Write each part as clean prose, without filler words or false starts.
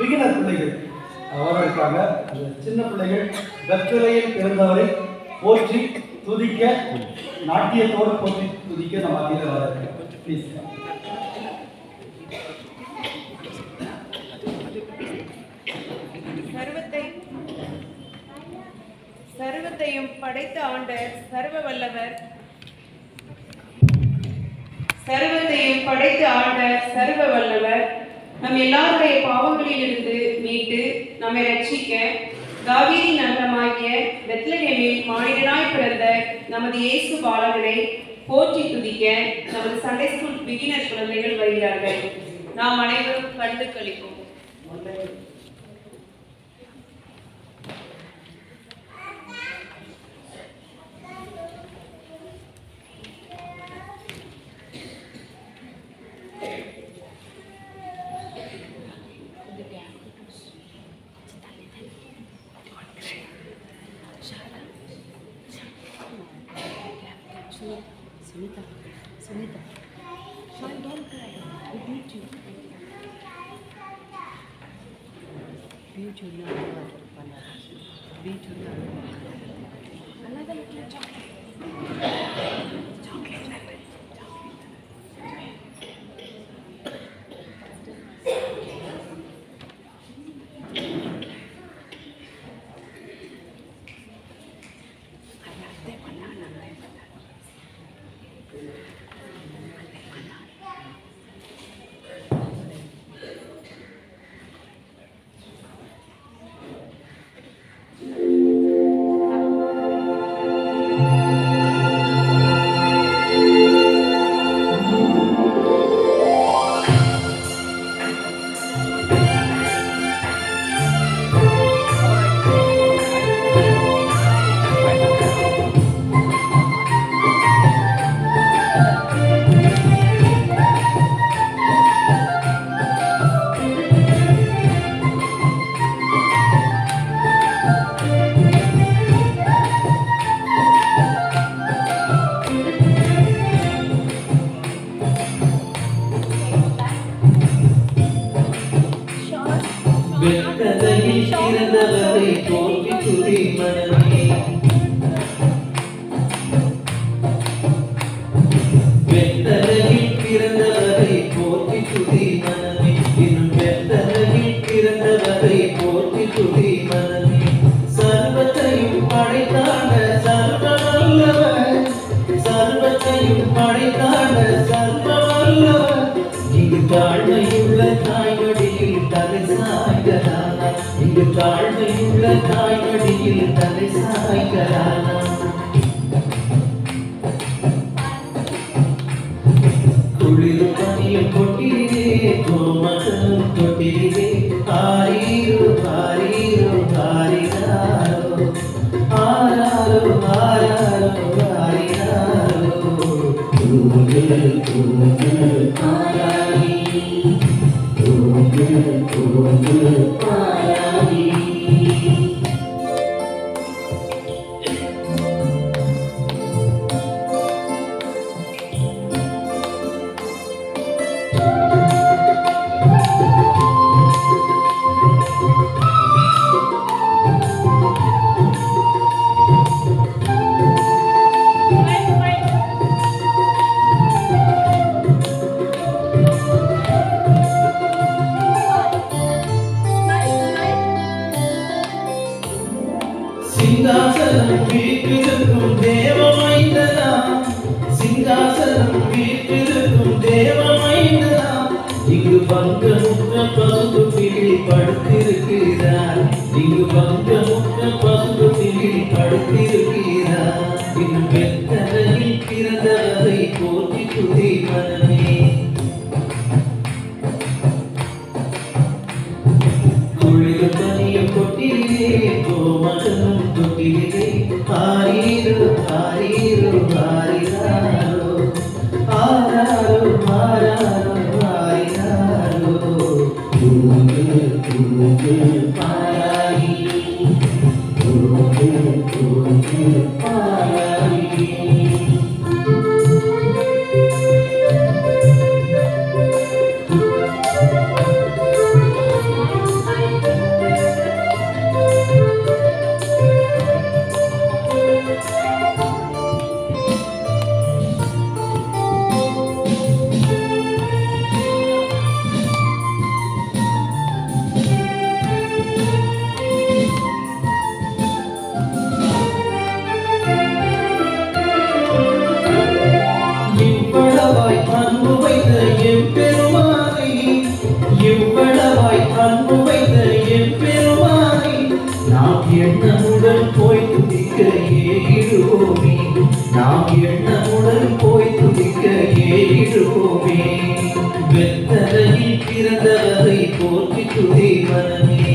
Beginner பிள்ளைகள் வரவேற்காங்க. அந்த சின்ன பிள்ளைகள் கற்கரையில் பிறந்தவரை போற்றி துதிக்க, நாட்டியத்தோடு போற்றி துதிக்க நம்ம மத்தியில் வரவேற்கிறோம். ப்ளீஸ். சர்வத்தையும் படைத்த ஆண்ட சர்வ வல்லவர், சர்வத்தையும் படைத்து ஆண்ட சர்வ வல்லவர் நம் எல்லாருடைய பாவங்களில் இருந்து மீட்டு நம்மை ரட்சிக்க தாவீதின் நகரமாகிய பெத்லகேமில் மானிடனாய் பிறந்த நமது இயேசு பாலகனை போற்றி துதிக்க நமது சண்டே ஸ்கூல் பிகினர் குழந்தைகள் வருகிறார்கள். நாம் அனைவரும் கண்டு கழிப்போம். Sunita, Sean, don't cry. We beat you. Beat you now. Beat you now. Another little chocolate. மனமே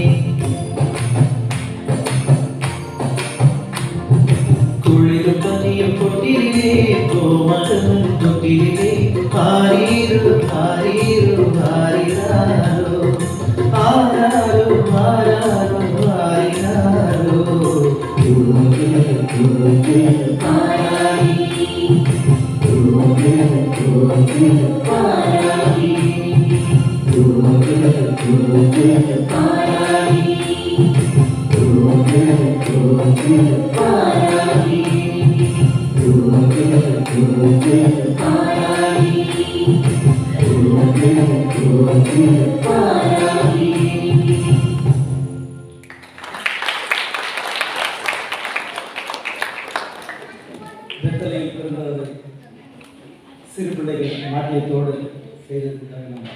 குளிரும் பனியும் கொட்டிலே கோமகனும் தொட்டிலே ஆரீரு ஆரீரு ஆரிராரோ ஆராரோ ஆராரோ ஆரிராரோ பெத்தலையில் பிறந்தவர்கள் சிறு பிள்ளைகள் நாட்டியத்தோடு செய்ததுக்காக நம்ம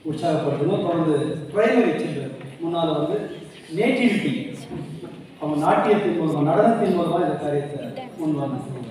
உற்சாகப்படுத்தணும். தொடர்ந்து பிரைமரி சில்ட்ரன் முன்னால் வந்து நேட்டிவிட்டி அவங்க நாட்டியத்தின் மூலமாக நடனத்தின் மூலமாக இந்த காரியத்தை முன்வாங்க செய்வாங்க.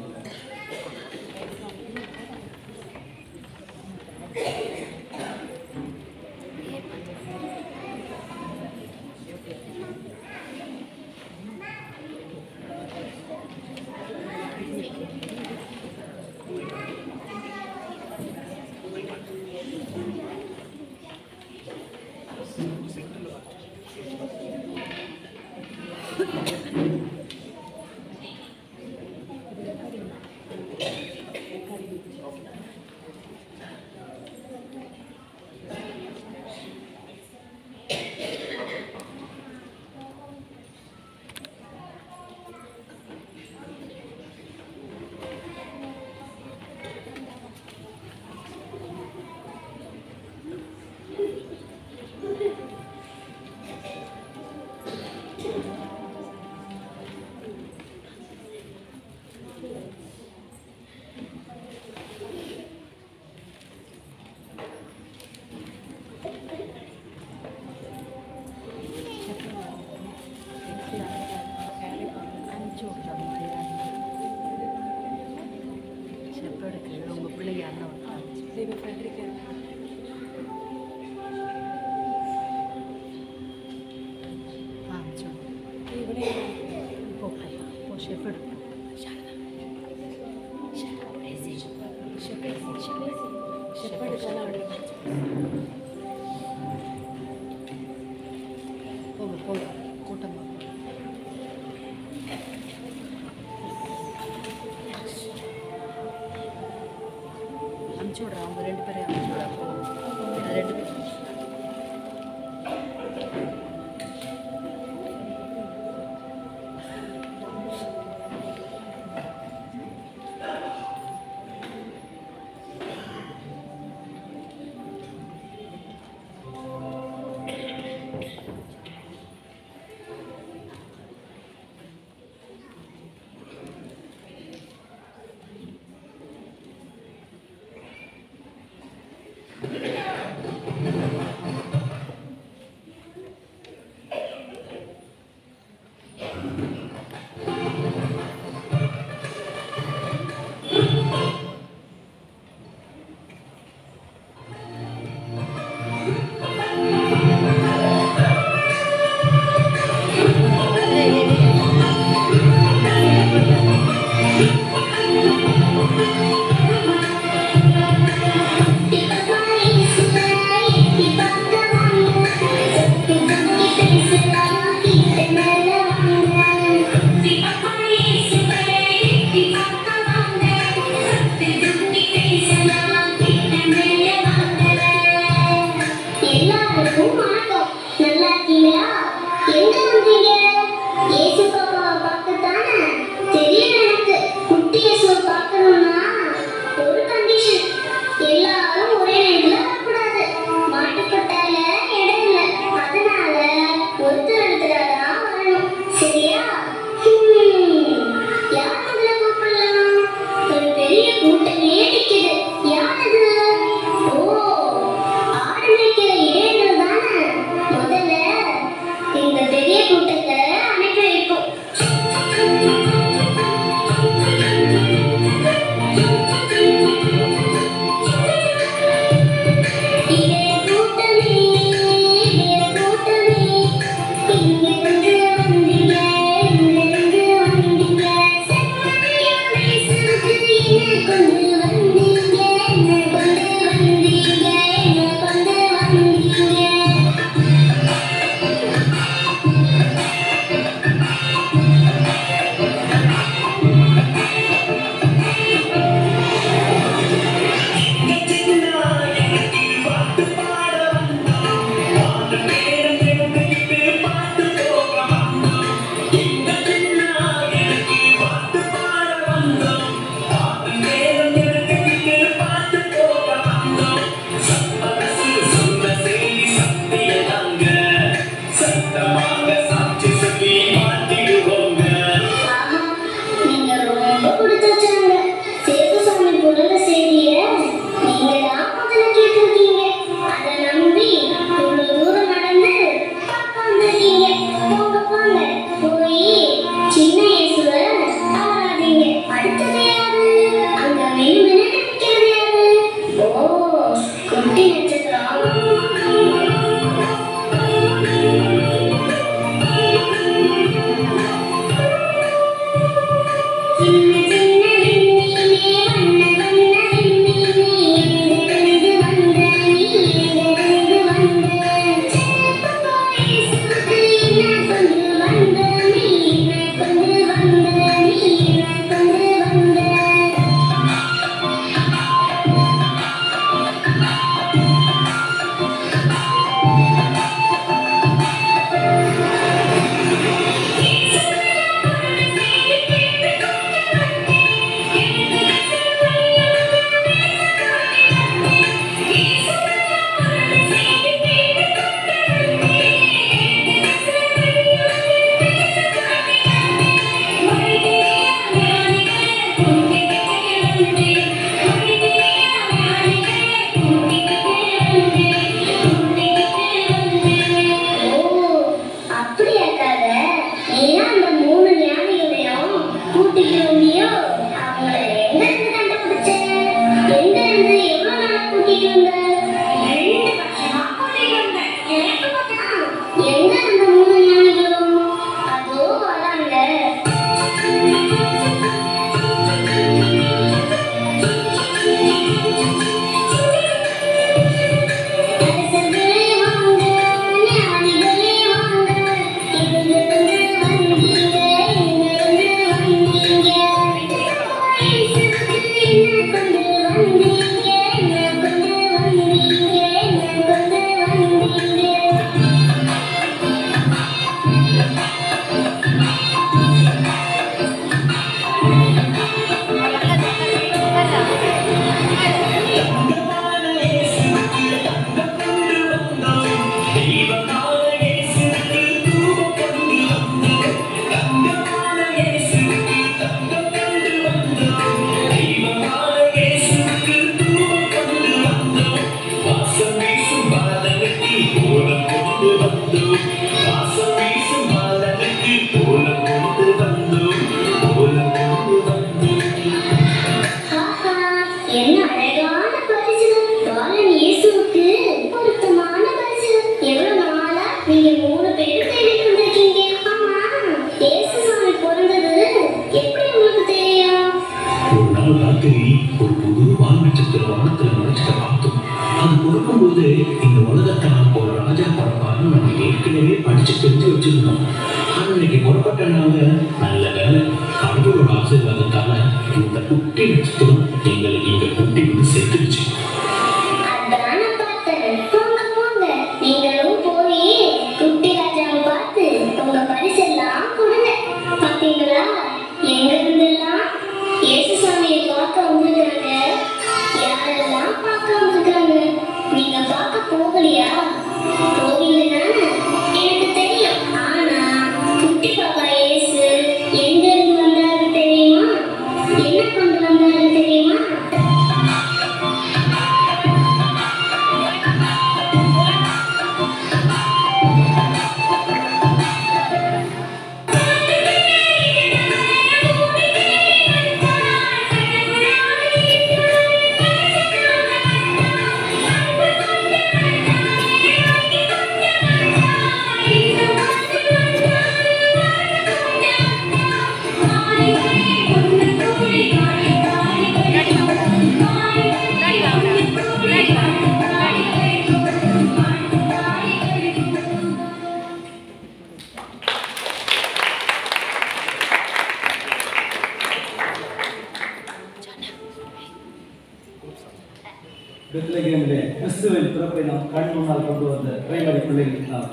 பெத்லகேமிலே கிறிஸ்துவின் பிறப்பை நாம் கண் முன்னால் கொண்டு வந்த பிரைமரி பிள்ளைகளுக்கு நாம்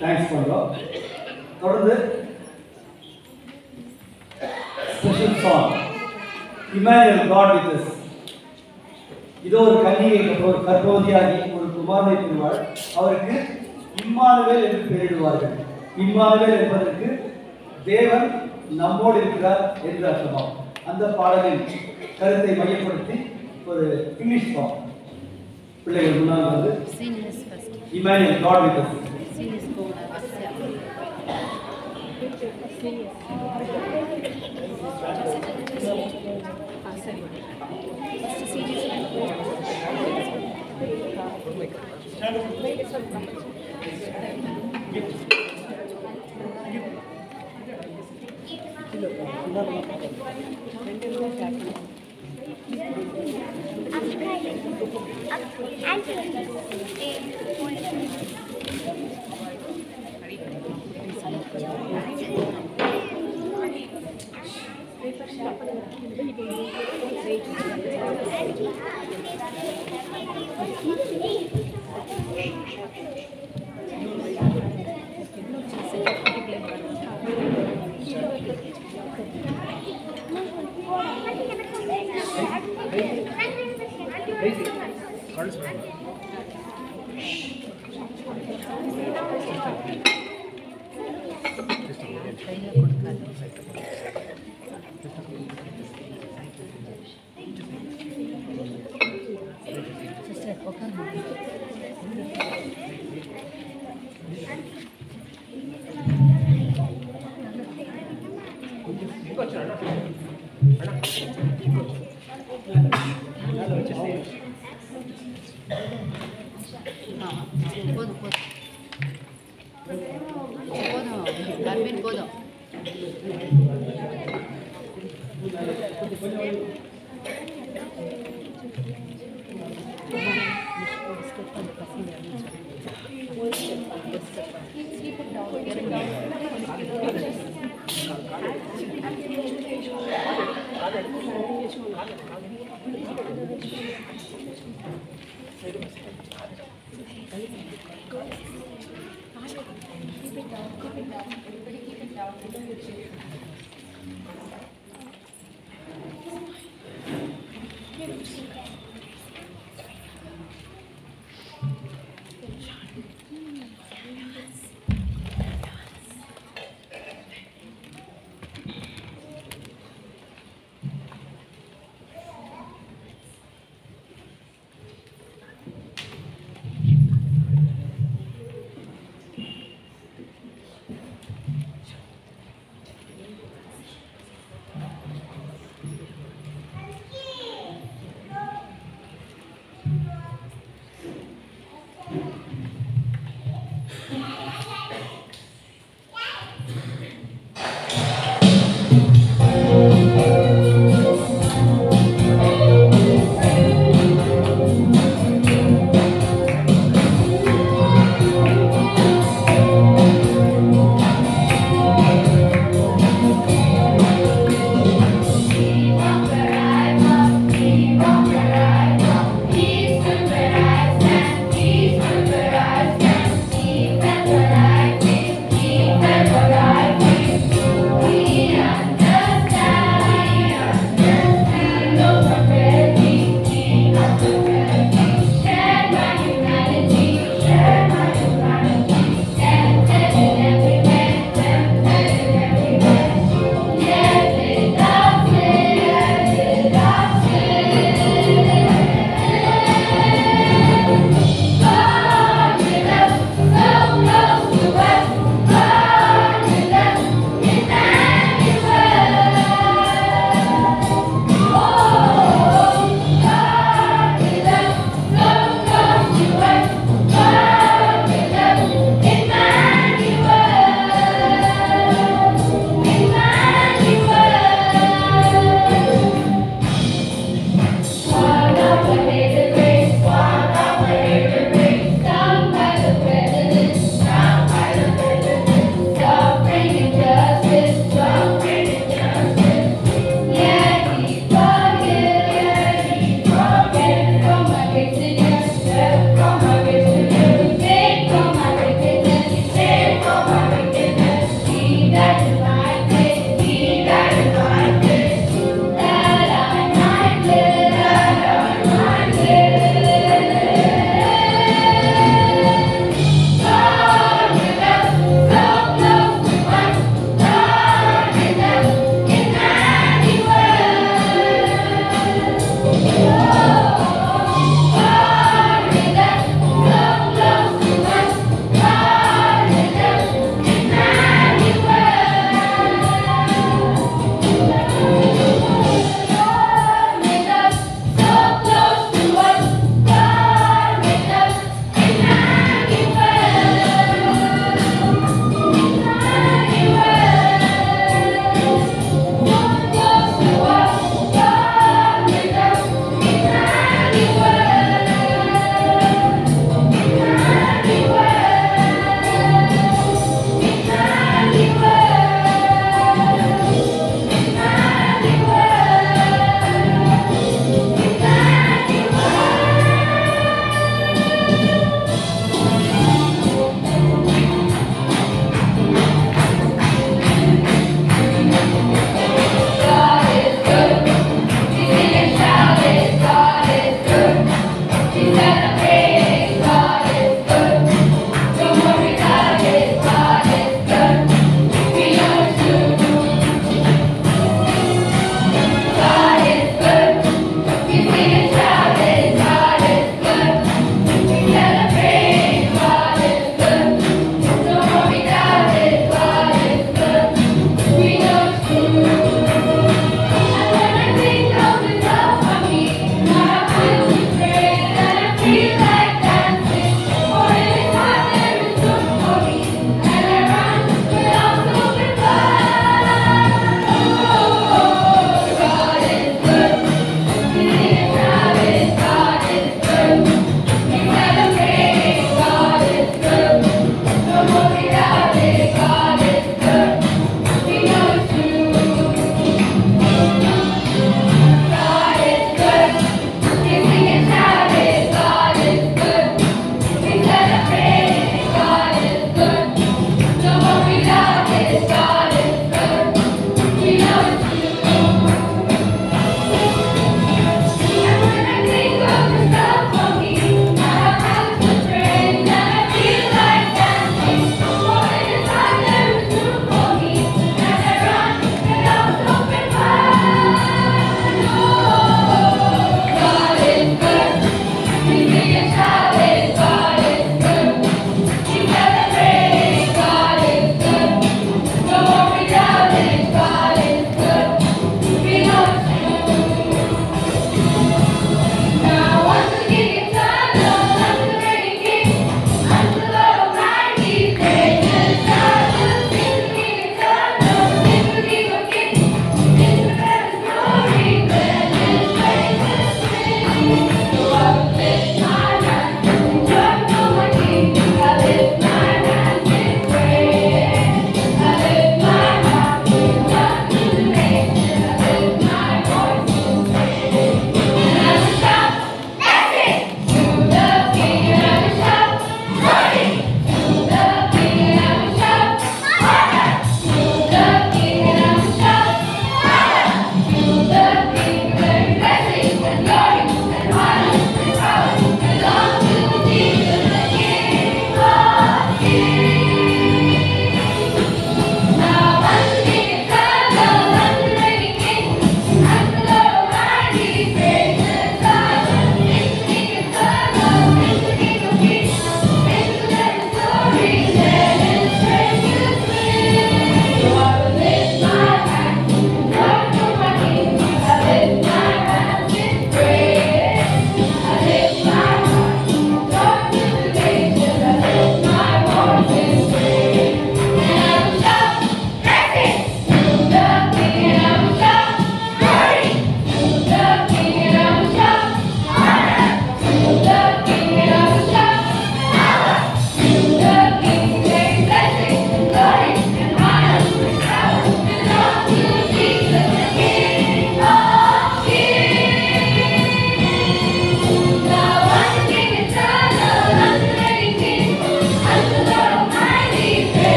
தேங்க்ஸ் பண்ணுறோம். தொடர்ந்து special song Emmanuel God with us. இதோ ஒரு கன்னிகை ஒரு கர்ப்பவதியாகி ஒரு குமாரனை பெறுவாள். அவருக்கு இம்மானுவேல் என்று பெயரிடுவார்கள். இம்மானுவேல் என்பதற்கு தேவன் நம்மோடு இருக்கிறார் என்று அர்த்தமாகும். அந்த பாடலின் கருத்தை மையப்படுத்தி ஒரு இங்கிலீஷ் சாங் பிள்ளைகள் முன்னால் வந்து Emmanuel God with us. East, where I stand, east, where I stand, east,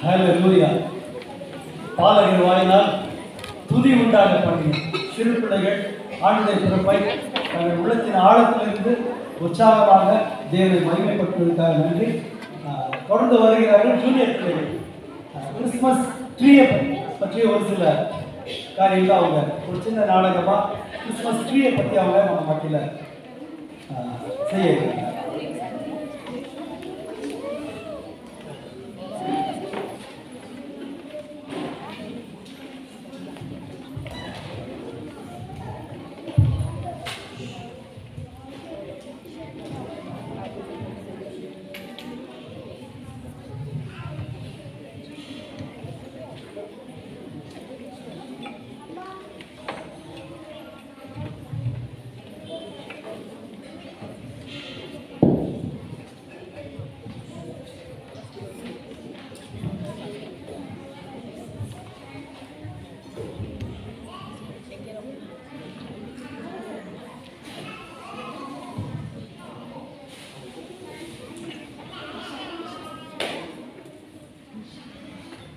hallelujah. பாலகர் வாயினால் துதி உண்டாக பண்ணி சிறு பிள்ளைகள் ஆண்டுடைய பிறப்பை தங்கள் உள்ளத்தின் ஆழத்திலிருந்து உற்சாகமாக தேவனை மகிமைப்படுத்துவதற்காக நன்றி. தொடர்ந்து வருகிறார்கள் ஜூனியர் பிள்ளைகள். கிறிஸ்துமஸ் ட்ரீயை பற்றி ஒரு சில காரியங்கள் அவங்க ஒரு சின்ன நாடகமாக கிறிஸ்துமஸ் ட்ரீயை பற்றி அவங்க நம்ம மத்தியில் செய்ய இருக்கிறாங்க.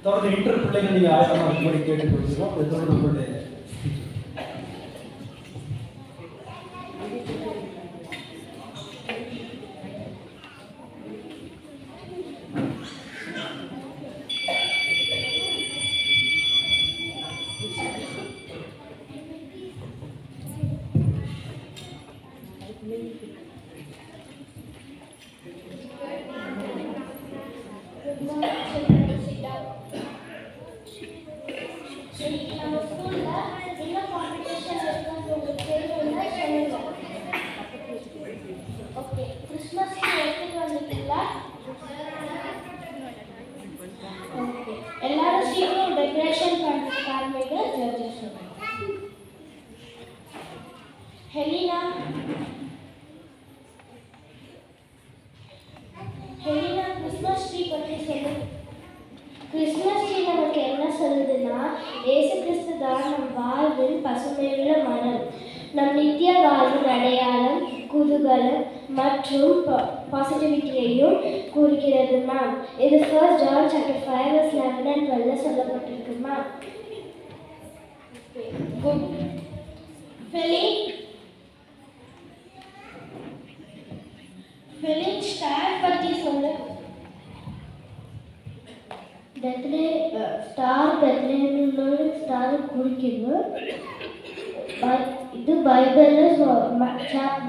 தொடர்ந்து இன்டர் பிள்ளைகள் நீங்கள் ஆயிரமாக இருக்கும்படி கேட்டுக்கொள்கிறோம். அது தொடர்ந்து உங்களுடைய எல்லாரும் சீக்கிரம் டெக்கரேஷன் பண்ணுறதுக்காக ஜட்ஜஸ் ஹெலினா கிறிஸ்மஸ் ட்ரீ பற்றி சொல்லு. கிறிஸ்மஸ் ட்ரீ நமக்கு என்ன சொல்லுதுன்னா, இயேசு கிறிஸ்து தான் நம் வாழ்வின் பசுமையுள்ள மனம், நம் நித்திய வாழ்வின் அடையாளம், குதூகலம் மற்றும் பாசிட்டிவிட்டியையும் கூறுகிறது மேம். இது 1 John chapter 5 verse 11 and 12 சொல்லப்பட்டிருக்கு மேம். குட். ஃபெலின் ஸ்டார் பற்றி சொல்லு. ஸ்டார் பெத்லஹேமில் ஸ்டார் குறிக்கிறது. இது பைபிளில்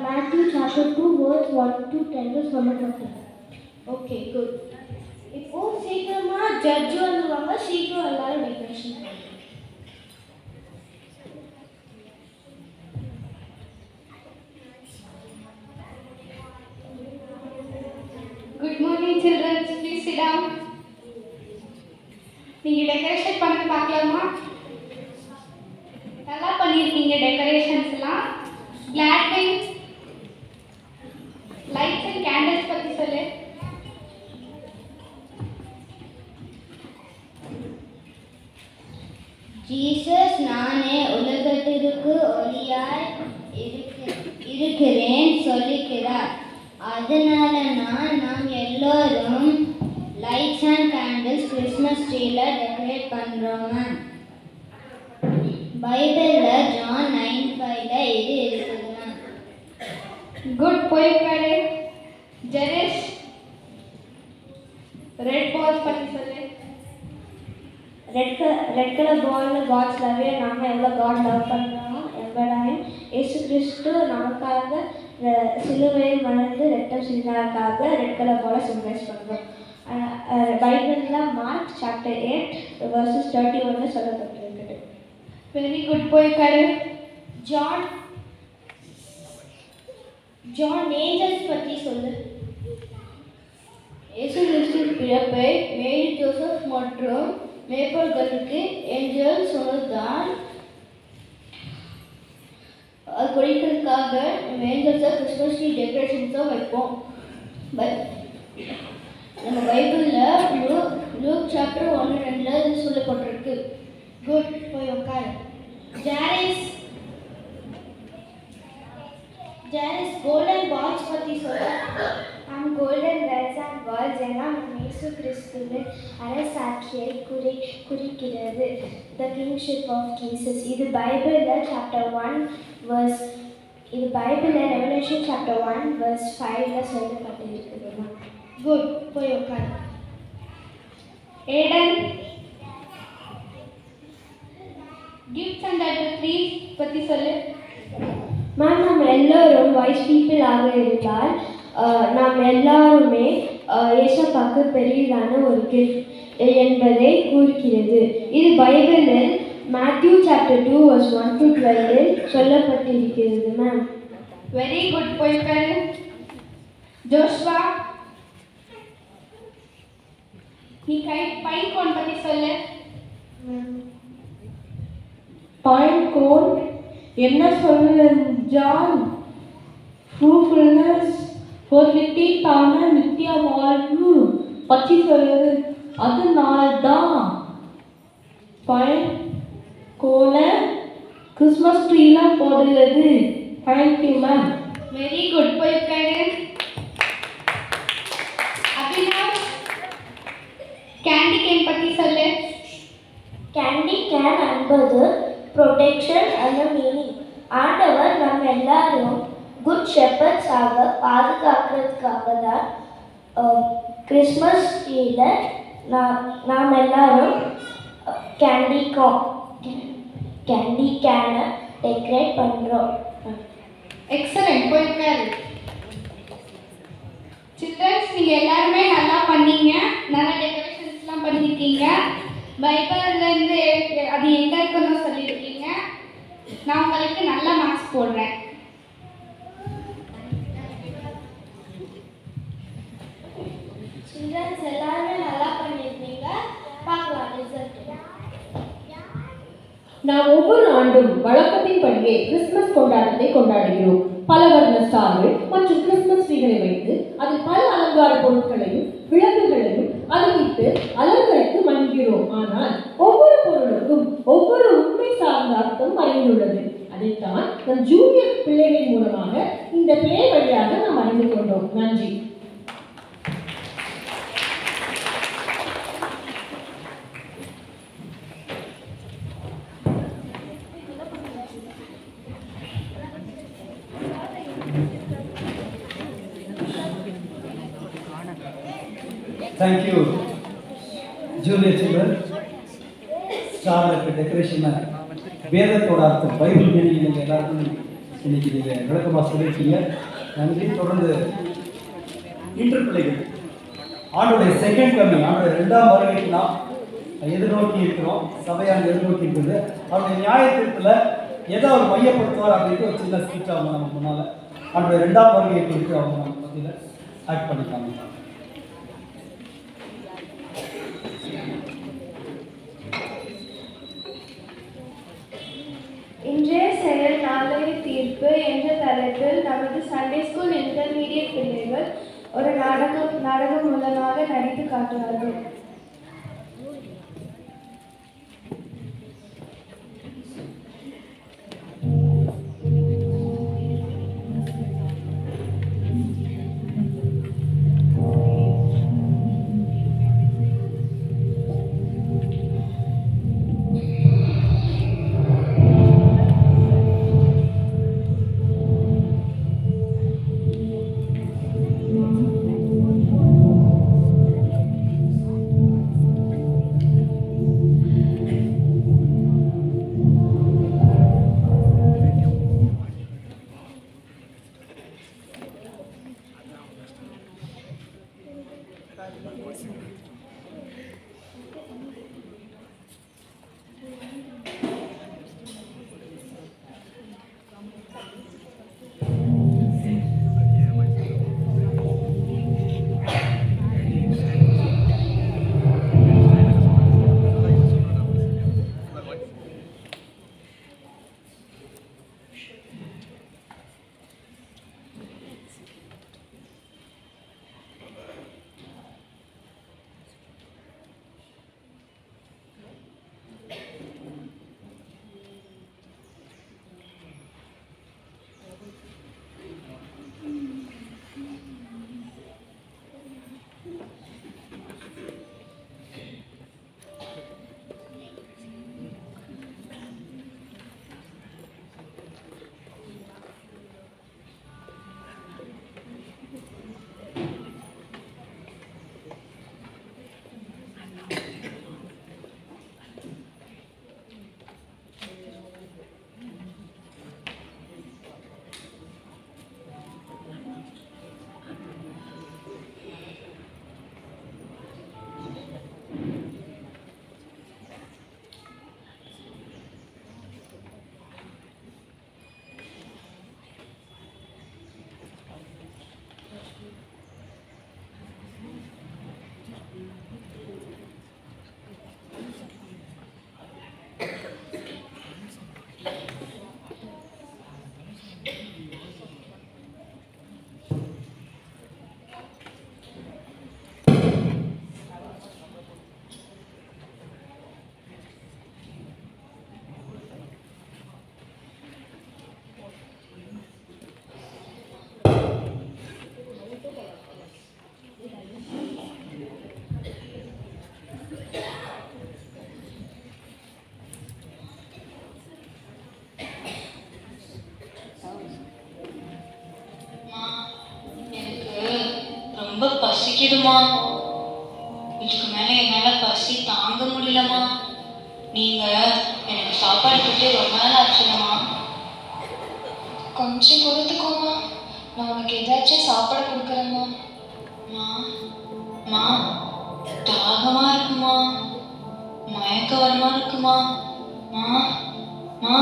மேத்யூ சாப்டர் 2 verse 1 to 10 சொல்லப்பட்டிருக்கு. Okay good. இப்போ சீக்கிரமா ஜட்ஜ் வந்துருவாங்க, சீக்கிரம் எல்லாரும் decoration. Good morning children, please sit down. நீங்க டெக்கரேஷன் பண்ண பார்க்கலாமா? நல்லா பண்ணிருக்கீங்க டெக்கரேஷன்ஸ் எல்லாம். லைட்டிங், லைட்ஸ் அண்ட் கேண்டில்ஸ் பத்தி சொல்லு. ஜீசஸ் நானே உலகத்திற்கு ஒளியாய் இருக்கிறேன் சொல்லிக்கிறார். அதனால நாம் எல்லோரும் லைட்ஸ் அண்ட் கேண்டில்ஸ் கிறிஸ்மஸ் ட்ரீல டெக்கரேட் பண்றோம். பைபிளில் ஜான் 9:5 இது இருக்குதுண்ணா. குட் போயிருக்காரு. ஜெரேஷ், ரெட் பால்ஸ் பத்தி சொல்லு. ரெட் கலர் பால் காட்ஸ் லவ்வே நாம எவ்வளோ காட் லவ் பண்ணுறோமோ எவ்வளோயும் இயேசு கிறிஸ்து நமக்காக சிலுவையில் மறந்து ரெட்டம் சின்னதுக்காக ரெட் கலர் பாலை சிம்பலைஸ் பண்ணுறோம். பைபிளில் மார்க் சாப்டர் 8 verses 31 சொல்லப்பட்டிருக்குது. வெரி குட் போயிருக்காரு. ஜான் ஏஞ்சல்ஸ் பற்றி சொல்லு. இயேசு கிறிஸ்துவின் பிறப்பை மேரி ஜோசப் மற்றும் மேய்ப்பர்களுக்கு ஏஞ்சல் சொன்னதால் அது குறிக்கிறதுக்காக ஏஞ்சல்ஸை கிறிஸ்மஸ் ட்ரீ டெக்கரேஷன்ஸும் வைப்போம். பட் நம்ம பைபிளில் லூக் சாப்டர் 1:2 இது சொல்லப்பட்டிருக்கு. குட் போய் உட்காரு. ஜாரிஸ் கோல்டன் பால்ஸ் பற்றி சொல்ல. கோல்டன் பெல்ஸ் அண்ட் பால்ஸ் எல்லாம் இயேசு கிறிஸ்துவின் அரசாட்சியை குறிக்கிறது. த கிங்ஷிப் ஆஃப் ஜீசஸ். இது பைபிளில் சாப்டர் 1 verse இது பைபிளில் ரெவலேஷன் சாப்டர் 1 verse 5 சொல்லப்பட்டிருக்குதுமா. குட் போய் உட்காரு. ஏடன் கிஃப்ட்ஸ் அண்ட் ட்ரீஸ் பற்றி சொல்லு. மேம், நம்ம எல்லோரும் வைஸ் பீப்புளாக இருந்தால் நாம் எல்லாருமே ஏசப்பாக்கு பெரியதான ஒரு கிஃப்ட் என்பதை கூறுகிறது. இது பைபிளில் மேத்யூ சாப்டர் 2 verse 1 to 12 சொல்லப்பட்டிருக்கிறது மேம். வெரி குட் போய்கள். ஜோஷ்வா நீ பைன் கோன் பற்றி சொல்லு. பைன் கோன் என்ன சொல்லுஞ்சால் ஃப்ரூட்ஃபுல்னஸ் ஃபெர்டிலிட்டிக்கான நித்திய வாழ்வு பற்றி சொல்லுது. அதனால்தான் பைன் கோனை கிறிஸ்மஸ் ட்ரீலாம் போடுறது. Thank you ma'am. வெரி குட் போய்கள். அபினவ் கேண்டி கேன் பற்றி சொல்லு. கேண்டி கேன் என்பது ப்ரொடெக்ஷன் அந்த மீனிங். ஆண்டவர் நம்ம எல்லாரும் குட் ஷெப்பர்ட்ஸாக பாதுகாக்கிறதுக்காக தான் கிறிஸ்மஸ் ட்ரீயில் நாம் எல்லாரும் கேண்டி கேனை டெக்கரேட் பண்ணுறோம். எக்ஸலென்ட் போய்கள். சில்ட்ரன்ஸ் நீங்கள் எல்லாருமே நல்லா பண்ணீங்க. நல்ல டெக்கரேஷன்ஸ்லாம் பண்ணியிருக்கீங்க. பைபிள்லேருந்து அது எங்கே இருக்குன்னு சொல்லியிருக்கீங்க. நான் உங்களுக்கு நல்ல மார்க்ஸ் போடுறேன். சில்ட்ரன்ஸ் எல்லாருமே நல்லா பண்ணியிருக்கீங்க. பார்க்கலாம் ரிசல்ட். நாம் ஒவ்வொரு ஆண்டும் வழக்கத்தின்படியே கிறிஸ்துமஸ் கொண்டாட்டத்தை கொண்டாடுகிறோம். பல வர்ண ஸ்டார்கள் மற்றும் கிறிஸ்துமஸ் ட்ரீகளை வைத்து அதில் பல அலங்கார பொருட்களையும் விளக்குகளையும் அலங்கரித்து அலங்கரித்து மகிழ்கிறோம். ஆனால் ஒவ்வொரு பொருளுக்கும் ஒவ்வொரு உண்மை சார்ந்த அர்த்தம் மறைந்துள்ளது. அதைத்தான் நம் ஜூனியர் பிள்ளைகளின் மூலமாக இந்த பிளே வழியாக நாம் அறிந்து கொண்டோம். நன்றி. Thank you, junior children. ஸ்டாருக்கு டெக்கரேஷனை வேதத்தோட அர்த்தம் பைபிள் மீனிங் நீங்கள் எல்லாருக்கும் இன்னைக்கு நீங்கள் விளக்கமாக சொல்லியிருக்கீங்க. நன்றி. தொடர்ந்து இன்று பிள்ளைகள் ஆண்டோடைய செகண்ட் கம்மிங், ஆண்டோடைய 2ஆம் வருகைக்கு நாம் எதிர்நோக்கி இருக்கிறோம். சபையாக எதிர்நோக்கி இருக்குது. அவருடைய நியாய தீர்ப்பில் எதை அவர் மையப்படுத்துவார் அப்படின்ட்டு ஒரு சின்ன ஸ்பீச் அவங்க நம்ம முன்னால் ஆண்டோடைய 2ஆம் வருகையை குறித்து அவங்க நம்ம பற்றியில் ஆக்ட் பண்ணிட்டாங்க. இன்றைய செயல் நாளைய தீர்ப்பு என்ற தலைப்பில் நமது சண்டே ஸ்கூல் இன்டர்மீடியட் பிள்ளைகள் ஒரு நாடகம் மூலமாக நடித்து காட்டுவார்கள். பசிக்குதுமா. இதுக்கு மேல என்னால பசி தாங்க முடியலமா. நீங்க எனக்கு சாப்பாடு கொடுத்து ரொம்ப நாள் ஆச்சுமா. கொஞ்சம் பொறுத்துக்கோமா, நான் உனக்கு ஏதாச்சும் சாப்பாடு கொடுக்குறேம்மா. மா தாகமா இருக்குமா, மயக்க வரமா இருக்குமா. மா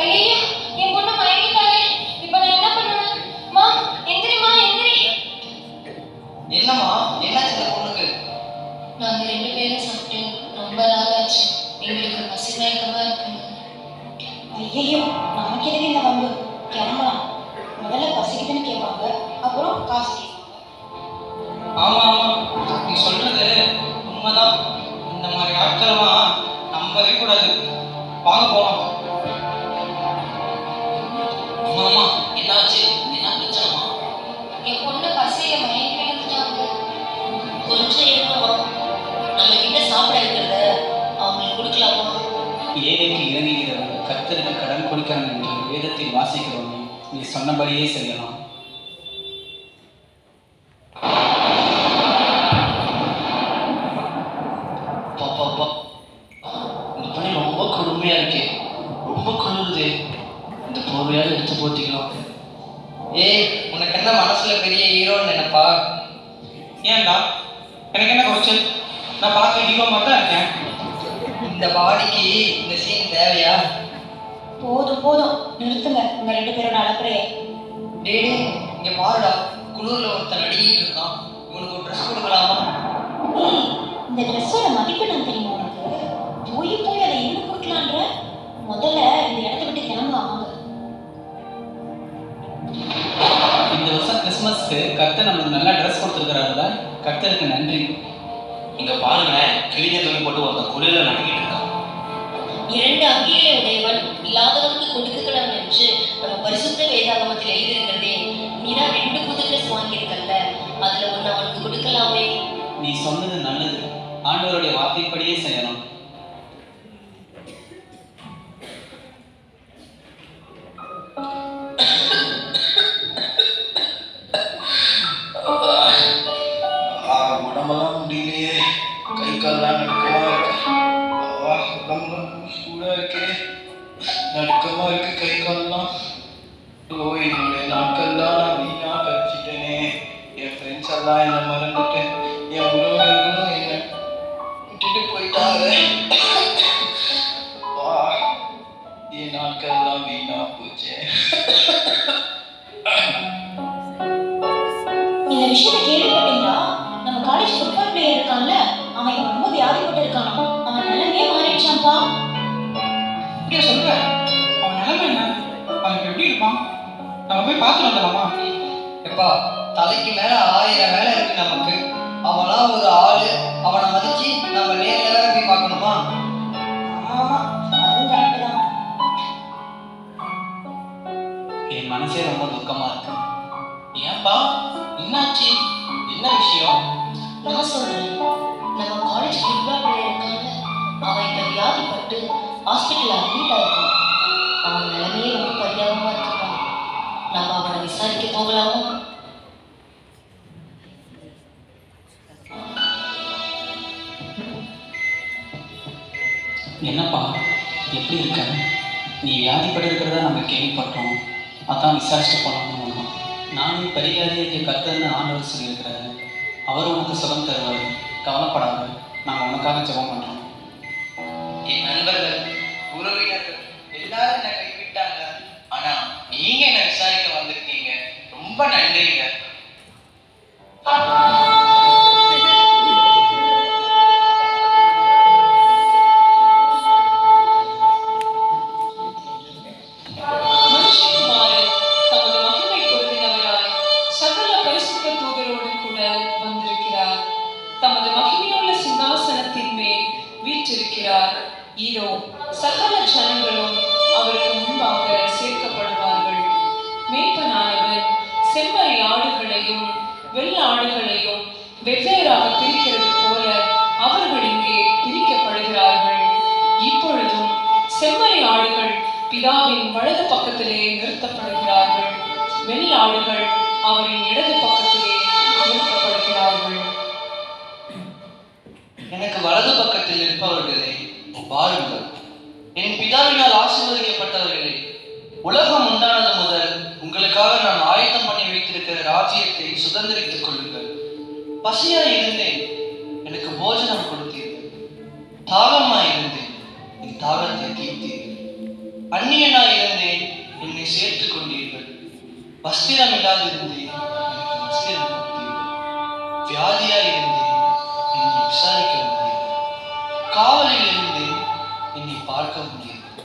ஐயோ, என் பொண்ணு மயங்கிட்டாலே, இப்ப நான் என்ன பண்ணுவேன்? மா எந்திரிமா, எந்திரி. என்னம்மா, என்னாச்சு பொண்ணுக்கு? நாங்க 2 பேரும் சாப்பிட்டு ரொம்ப நாள் ஆச்சு. எங்களுக்கு பசி மயக்கமா இருக்குங்க. ஐயோ, நமக்கு எதுக்கு இந்த வம்பு? கிளம்பலாம். முதல்ல பசிக்குதுன்னு கேட்பாங்க, அப்புறம் காசு கேட்பாங்க. ஆமா ஆமா, நீ சொல்றது உண்மைதான். இந்த மாதிரி ஆட்களெல்லாம் நம்பவே கூடாது. வாங்க போலாம். ஆமா, என்னாச்சு? என்ன பிரச்சனைமா? என் பொண்ணு பசியில மயங்கி விழுந்துட்டாங்க. கொஞ்சம் இருக்கமா, நம்ம கிட்ட சாப்பிட இருக்கிறத அவங்களுக்கு கொடுக்கலாமா? ஏழைக்கு இறங்குகிறவன் கர்த்தருக்கு கடன் கொடுக்கிறான் என்று வேதத்தில் வாசிக்கிறோமே, நீ சொன்னபடியே செய்யலாம். பாப்பா, இந்த பணி ரொம்ப கொடுமையா இருக்கே, ரொம்ப குளிருது. இந்த போர்வையால எடுத்து போத்திக்கலாம். ஏய், உனக்கு என்ன மனசுல பெரிய ஹீரோன்னு நினைப்பா? ஏன்டா, எனக்கு என்ன குறைச்சல்? நான் பார்க்க ஹீரோ மட்டும் இருக்கேன். இந்த பாடிக்கு இந்த சீன் தேவையா? போதும் போதும், நிறுத்துங்க உங்க 2 பேரோட அலப்பறைய. டேடி, இங்க பாருடா, குளிர்ல ஒருத்தன் நடிகிட்டு இருக்கான். இவனுக்கு ஒரு ட்ரெஸ் கொடுக்கலாமா? இந்த ட்ரெஸ்ஸோட மதிப்பு என்ன தெரியுமா உனக்கு? போய் அதை என்ன கொடுக்கலான்ற? முதல்ல இந்த இடத்த விட்டு கிளம்பலாம். இந்த வருஷம் கிறிஸ்மஸ்க்கு கர்த்தர் நமக்கு நல்லா ட்ரெஸ் கொடுத்துருக்கிறாருல, கர்த்தருக்கு நன்றி. இங்க பாருங்களேன், கிழிஞ்ச துணி போட்டு ஒருத்தன் குளிர்ல நடிக்கிட்டு இருக்கான். 2 அங்கிகளை உடையவன் இல்லாதவனுக்கு கொடுக்கலாம் என்று நம்ம பரிசுத்த வேதாகமத்தில் எழுதியிருக்கிறதே. நீதான் 2 புது ட்ரெஸ் வாங்கியிருக்கல, அதுல ஒண்ணு அவனுக்கு கொடுக்கலாமே. நீ சொன்னது நல்லது. ஆண்டவருடைய வார்த்தைப்படியே செய்யலாம். உடம்பெல்லாம் முடியலையே, கை கால்லாம் நடுக்கமா இருக்கு. உடம்புலாம் சூடா இருக்கு, நடுக்கமா இருக்கு கை கால்லாம். என்னுடைய நாட்கள்லாம் நான் வீணா கழிச்சிட்டேனே. என் ஃப்ரெண்ட்ஸ் எல்லாம் என்னை மறந்துட்டு, என் உறவினர்களும் என்னை விட்டுட்டு போயிட்டாங்க. என் நாட்கள்லாம் வீணா போச்சு. இந்த விஷயத்தை கேள்விப்பட்டீங்களா? நம்ம காலேஜ் ஃபுட்பால் பிளேயர் இருக்கான்ல, அவன் இப்ப ரொம்ப வியாதிப்பட்டு இருக்கானா. அவன் நிலைமையே மாறிடுச்சான்ப்பா. அப்படியே சொல்ற? அவன் நிலைமை என்ன? அவன் எப்படி இருப்பான்? நம்ம போய் பார்த்துட்டு வந்துடலாமா? எப்பா, தலைக்கு மேல 1000 வேலை இருக்கு நமக்கு. அவன்லாம் ஒரு ஆளு, அவனை மதிச்சு நம்ம நேர்ல வேற போய் பார்க்கணுமா? ஆமா, அதுவும் கரெக்ட் தான். என் மனசே ரொம்ப துக்கமா இருக்கு. ஏன்பா, என்னாச்சு? என்ன விஷயம்? நான் சொல்றேன், நம்ம காலேஜ் ஃபுட்பால் பிளேயர் இருக்கான்ல, அவன் இப்ப வியாதிப்பட்டு ஹாஸ்பிட்டல் அட்மிட் ஆயிருக்கான். அவன் நிலைமையே ரொம்ப பரிதாபமா இருக்கான். நம்ம அவனை விசாரிக்க போகலாமா? என்னப்பா, எப்படி இருக்க? நீ வியாதிப்பட்டு இருக்கிறதா நம்ம கேள்விப்பட்டோம். அதான் விசாரிச்சுட்டு போனோம். நானும் பரிகாரியை கர்த்தர்னு ஆண்டவர் சொல்லியிருக்கிறாரு. அவர் உனக்கு சுகம் தருவார். கவலைப்படாத, நாங்கள் உனக்காக ஜெபம் பண்ணுறோம். என் நண்பர்கள், உறவினர்கள் எல்லாரும் என்னை கைவிட்டாங்க. ஆனா நீங்க என்ன விசாரிக்க வந்திருக்கீங்க. ரொம்ப நன்றிங்க. மனுஷகுமாரன் தமது மகிமை பொருந்தினவராய் சகல பரிசுத்த தூதரோடு கூட வந்திருக்கிறார். தமது மகிமையுள்ள சிங்காசனத்தின் மேல் வீற்றிருக்கிறார். இதோ சகல ஜனங்களும் அவருக்கு முன்பாக சேர்க்கப்படுவார்கள். மேய்ப்பனானவன் செம்மறி ஆடுகளையும் வெள்ளாடுகளையும் வெவ்வேறாக பிரிக்கிறது போல அவர்கள் இங்கே பிரிக்கப்படுகிறார்கள். இப்பொழுதும் செம்மறி ஆடுகள் பிதாவின் வலது பக்கத்திலே நிறுத்தப்படுகிறார்கள், வெள்ளாடுகள் அவரின் இடது பக்கத்திலே நிறுத்தப்படுகிறார்கள். எனக்கு வலது பக்கத்தில் இருப்பவர்களே, வாருங்கள். என் பிதாவினால் ஆசீர்வதிக்கப்பட்டவர்களே, உலகம் உண்டானது முதல் உங்களுக்காக நான் ஆயத்தம் பண்ணி வைத்திருக்கிற ராஜ்யத்தை சுதந்திரித்துக் கொள்ளுங்கள். பசியாய் இருந்தேன், எனக்கு போஜனம் கொடுத்தீர்கள். தாகமாய் இருந்தேன், என் தாகத்தை தீர்த்தீர்கள். அந்நியனாய் இருந்தேன், என்னை சேர்த்துக் கொண்டீர்கள். வஸ்திரம் இல்லாதிருந்தேன், எனக்கு வஸ்திரம் கொடுத்தீர்கள். வியாதியாய் இருந்தேன், என்னை விசாரிக்க வந்தீர்கள். காவலில் இருந்தேன், என்னை பார்க்க வந்தீர்கள்.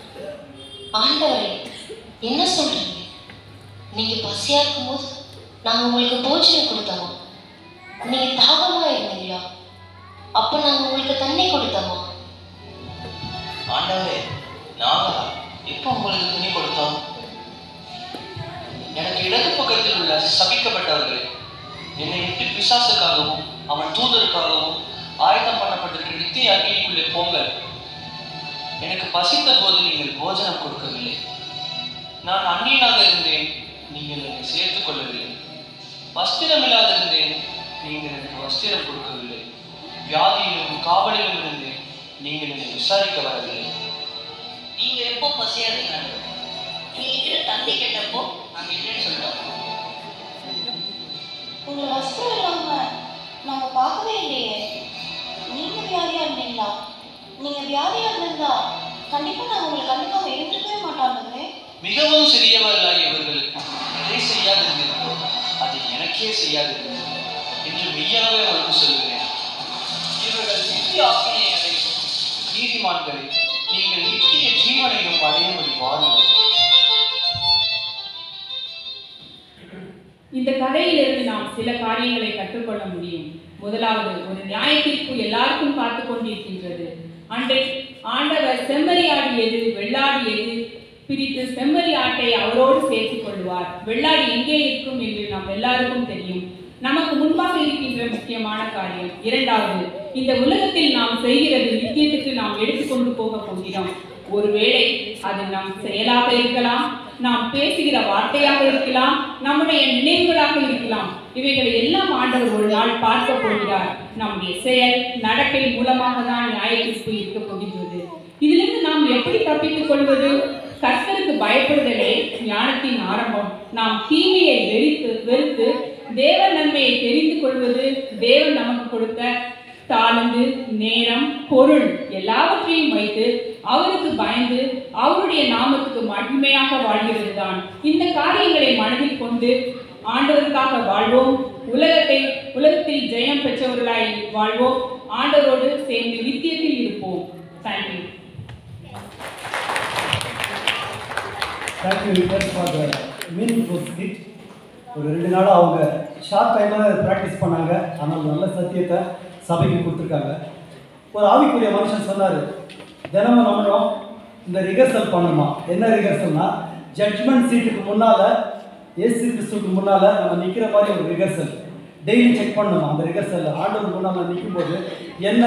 ஆண்டவரே, என்ன சொல்றீங்க? நீங்க பசியா இருக்கும்போது நாங்க உங்களுக்கு போஜனம் கொடுத்தோமா? நீங்க தாகமா இருந்தீங்களா? அப்ப நாங்க உங்களுக்கு தண்ணி கொடுத்தோமா? ஆண்டவரே, நாங்களா எப்போ உங்களுக்கு துணி கொடுத்தோம்? எனக்கு இடது பக்கத்தில் உள்ள சபிக்கப்பட்டவர்களே, என்னை விட்டு பிசாசுக்காகவும் அவன் தூதருக்காகவும் ஆயத்தம் பண்ணப்பட்டிருக்கிற நித்திய அக்னிக்குள்ளே போங்கள். எனக்கு பசித்த போது நீங்கள் போஜனம் கொடுக்கவில்லை. நான் அந்நியனாக இருந்தேன், நீங்கள் என்னை சேர்த்துக் கொள்ளவில்லை. வஸ்திரம் இல்லாதிருந்தேன், நீங்கள் எனக்கு வஸ்திரம் கொடுக்கவில்லை. வியாதியிலும் காவலிலும் இருந்தேன், நீங்கள் என்னை விசாரிக்க வரவில்லை. நீங்க எப்போ பசியாதீங்க? நீங்க தண்ணி கேட்டப்போ நாங்க இல்லைன்னு சொல்லிட்டோம். உங்களை வஸ்திரம் இல்லாம நாங்க பார்க்கவே இல்லையே. நீங்க வியாதியா இருந்தீங்களா? நீங்க வியாதியா இருந்திருந்தா கண்டிப்பா நாங்க உங்களை கண்டிப்பாக இருந்துக்கவே மாட்டாங்களே. மிகவும் சிறியவர்களாகியவர்களுக்கு எதை செய்யாதிருந்தோ அதை எனக்கே செய்யாதிருந்தது என்று மெய்யாகவே அவருக்கு சொல்கிறேன். இவர்கள் நித்திய ஆக்கினை அடையும் நீதிமான்களை, நீங்கள் நித்திய ஜீவனையும் அடையும்படி வாருங்கள். இந்த கதையிலிருந்து நாம் சில காரியங்களை கற்றுக்கொள்ள முடியும். முதலாவது, ஒரு நியாய தீர்ப்பு எல்லாருக்கும் காத்து கொண்டிருக்கின்றது. அன்றை ஆண்டவர் செம்மறியாடு எது வெள்ளாடு எது பிரித்து செம்மறி ஆட்டை அவரோடு சேர்த்துக் கொள்வார். வெள்ளாடு எங்கே இருக்கும் என்று நாம் எல்லாருக்கும் தெரியும். நமக்கு முன்பாக இருக்கின்ற முக்கியமான காரியம். இரண்டாவது, இந்த உலகத்தில் நாம் செய்கிறது நித்தியத்துக்கு நாம் எடுத்துக்கொண்டு போக போகிறோம். ஒருவேளை அது நம் செயலாக இருக்கலாம், நாம் பேசுகிற வார்த்தையாக இருக்கலாம், நம்முடைய நினைவுகளாக இருக்கலாம். இவைகளை எல்லாம் ஆண்டவர் ஒரு நாள் பார்க்க போகிறார். நம்முடைய செயல் நடக்கை மூலமாக தான் நியாய தீர்ப்பு இருக்க போகின்றது. இதிலிருந்து நாம் எப்படி தப்பித்துக் கொள்வது? கர்த்தருக்கு பயப்படுதலே ஞானத்தின் ஆரம்பம். நாம் தீமையை வெறுத்து தேவன் நன்மையை தெரிந்து கொள்வது தேவன் நமக்கு கொடுத்த தாளந்து, நேரம், பொருள் எல்லாவற்றையும் வைத்து அவருக்கு பயந்து அவருடைய நாமத்துக்கு மகிமையாக வாழ்கிறது தான். இந்த காரியங்களை மனதில் கொண்டு ஆண்டவருக்காக வாழ்வோம். உலகத்தில் ஜெயம் பெற்றவர்களாய் வாழ்வோம். ஆண்டவரோடு சேர்ந்து நித்தியத்தில் இருப்போம். Thank you. Thank you for the meaningful speech. ஒரு 2 நாளாக அவங்க ஷார்ட் டைமில் ப்ராக்டிஸ் பண்ணாங்க. ஆனால் நல்ல சத்தியத்தை சபைக்கு கொடுத்துருக்காங்க. ஒரு ஆவிக்குரிய மனுஷன் சொன்னார், தினமும் நம்மளும் இந்த ரிஹர்சல் பண்ணணுமா. என்ன ரிஹர்சல்னா, ஜட்ஜ்மெண்ட் சீட்டுக்கு முன்னால், ஏசு கிறிஸ்துக்கு முன்னால் நம்ம நிற்கிற மாதிரி ஒரு ரிஹர்சல் டெய்லி செக் பண்ணணுமா. அந்த ரிஹர்சலில் ஆண்டவர் முன்னால் நிற்கும்போது என்ன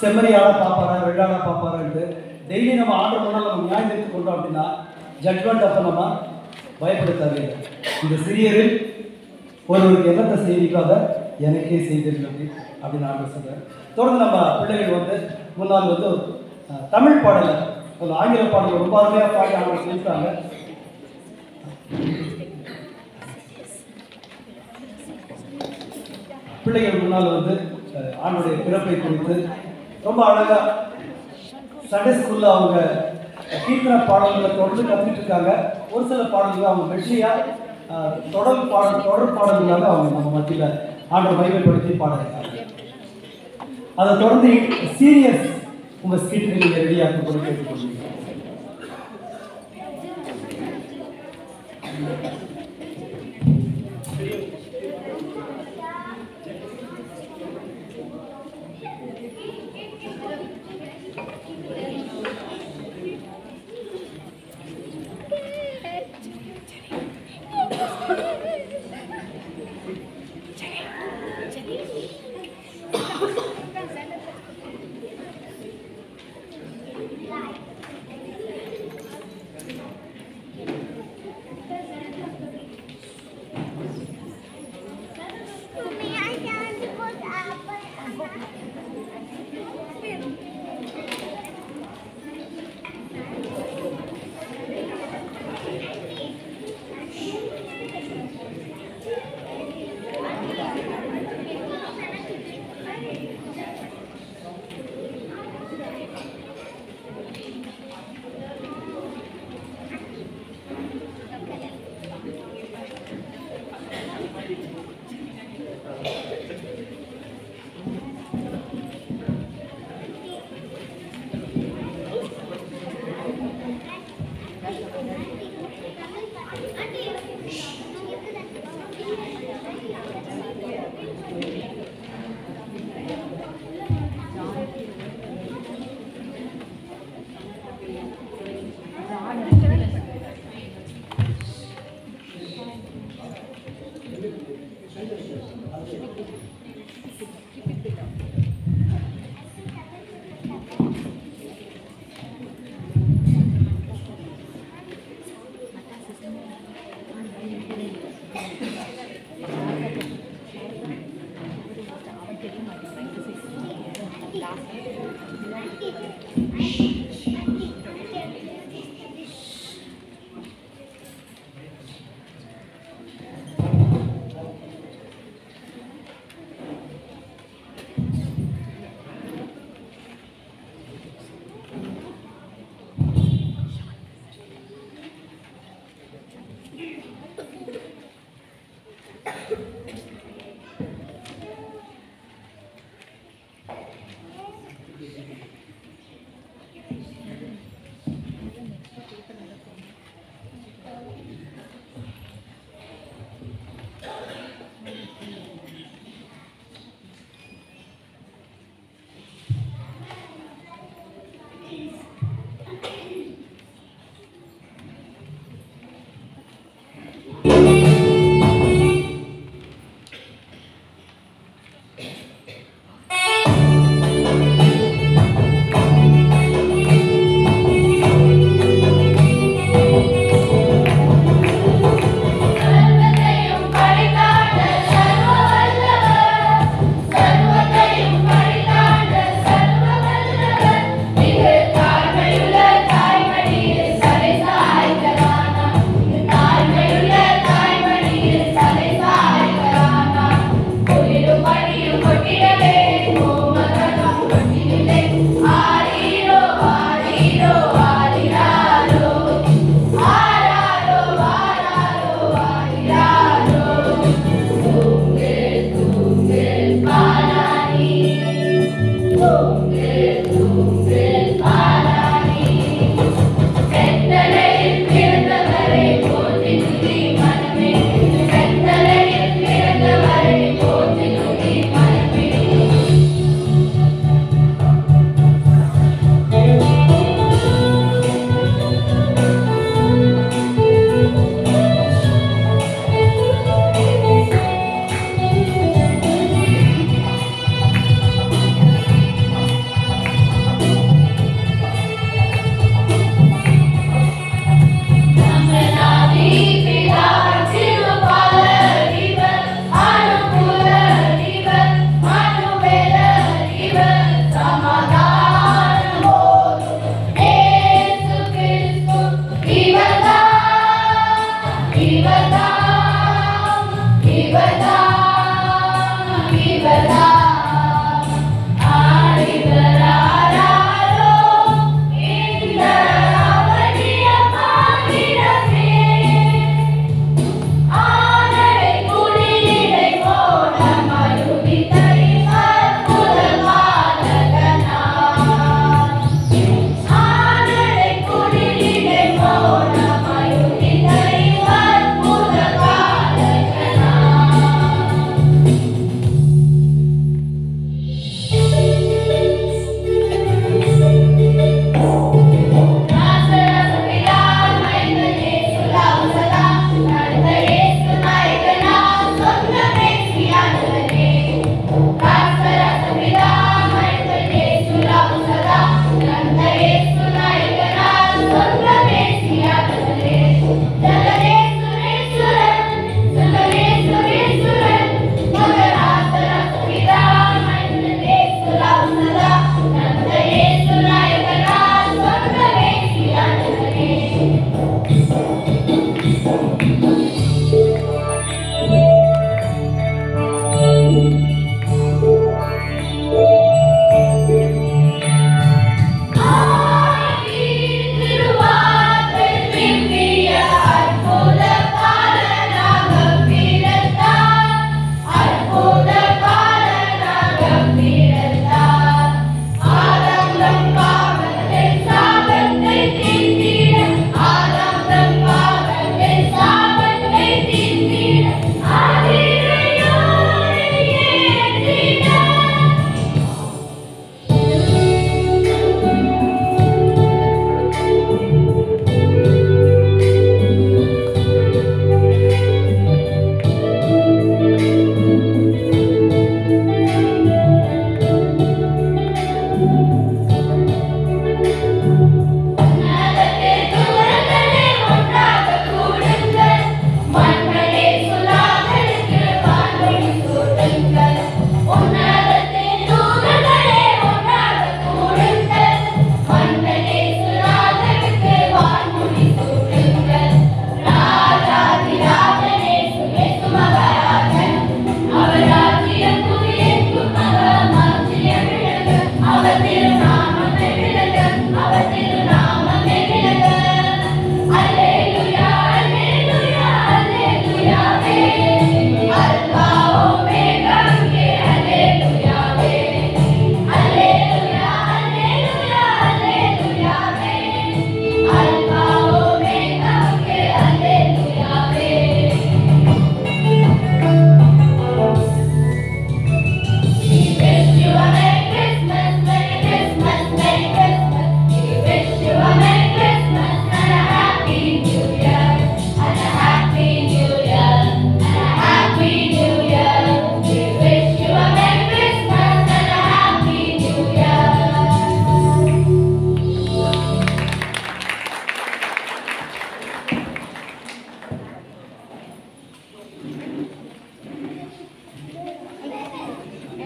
செம்மறியாளாக பார்ப்பாரா வெள்ளாளாக பார்ப்பாரான்ட்டு டெய்லி நம்ம ஆண்டவர் முன்னால் நம்ம நியாயம் எடுத்து கொண்டோம் அப்படின்னா ஜட்ஜ்மெண்ட் அப்போ நம்ம பயப்பட தேவையில்லை. இந்த சிறியரில் ஒருவருக்கு என்னத்தை செய்திக்காத எனக்கே செய்திருக்கிறது அப்படின்னு ஆண்டவர் சொல்கிறார். தொடர்ந்து நம்ம பிள்ளைகள் வந்து முன்னால் வந்து தமிழ் பாடலை, ஒரு ஆங்கில பாடலை ரொம்ப அருமையாக பாடி அவங்க சொல்லிட்டாங்க. பிள்ளைகள் முன்னால் வந்து ஆண்டுடைய பிறப்பை குறித்து ரொம்ப அழகாக சண்டே ஸ்கூலில் அவங்க கீர்த்தன பாடல்களை தொடர்ந்து கற்றுட்டு இருக்காங்க. ஒரு சில பாடல்கள் அவங்க வெற்றியாக தொடர் பாடல்களாக அவங்க நம்ம மத்தியில் ஆண்டவர் மையப்படுத்தி பாடுறாங்க. அதை தொடர்ந்து சீரியஸ் உங்கள் ஸ்கிட்டுக்கு நீங்கள் ரெடியாக கொண்டு கேட்டுக்கொள்வீங்க.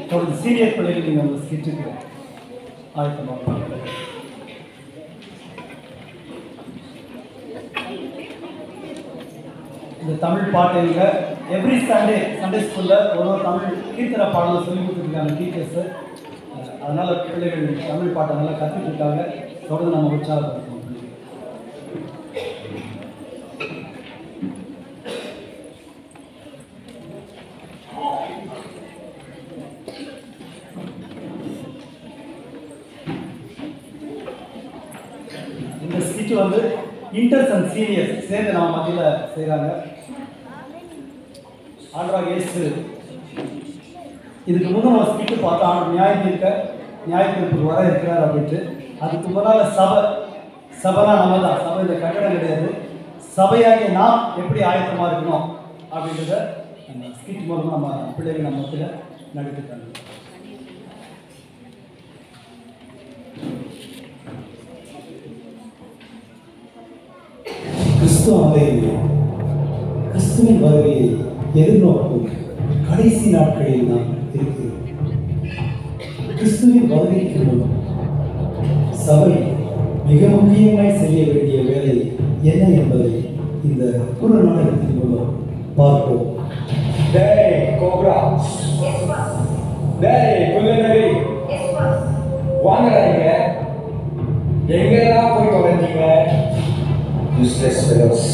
தொடர்ந்து சீனியர் பிள்ளைகள் நீங்கள் உங்கள் ஸ்கிட்டுக்கு ஆயத்தமாக. இந்த தமிழ் பாட்டுங்க எவ்ரி சண்டே ஸ்கூலில் ஒரு தமிழ் கீர்த்தனை பாடலை சொல்லி கொடுத்துருக்காங்க டீச்சர்ஸு. அதனால் பிள்ளைகள் தமிழ் பாட்டை நல்லா கற்றுட்டு இருக்காங்க. தொடர்ந்து நம்ம உற்சாகப்படுத்தணும். இந்த ஸ்கிட் வந்து இன்டர்ஸ் அண்ட் சீனியர்ஸ் சேர்ந்து நம்ம மத்தியில் செய்கிறாங்க. ஆண்டவராகிய இயேசு இதுக்கு முன்னே நம்ம ஸ்கிட்டு பார்த்தா நியாயத்தீர்ப்புக்கு வர இருக்கிறார் அப்படின்ட்டு. அதுக்கு முன்னால் சபைனா நம்ம தான். சபை இந்த கட்டடம் கிடையாது. சபையாகிய நாம் எப்படி ஆயத்தமாக இருக்கணும் அப்படின்றத அந்த ஸ்கிட் மூலமாக நம்ம பிள்ளைகள் நம்ம மத்தியில் நடித்துட்டாங்க. கிறிஸ்துவின் வருகையை எதிர்நோக்கும் கடைசி நாட்களில் நாம் இருக்கிறோம். கிறிஸ்துவின் வருகைக்கு முன் சபை மிக முக்கியமாய் செய்ய வேண்டிய வேலை என்ன என்பதை இந்த புற நாடகத்தின் மூலம் பார்ப்போம். டேய் கோப்ரா, டேய் குள்ளநரி, வாங்கடா இங்க. எங்கெல்லாம் போய் தொலைஞ்சீங்க? Useless fellows.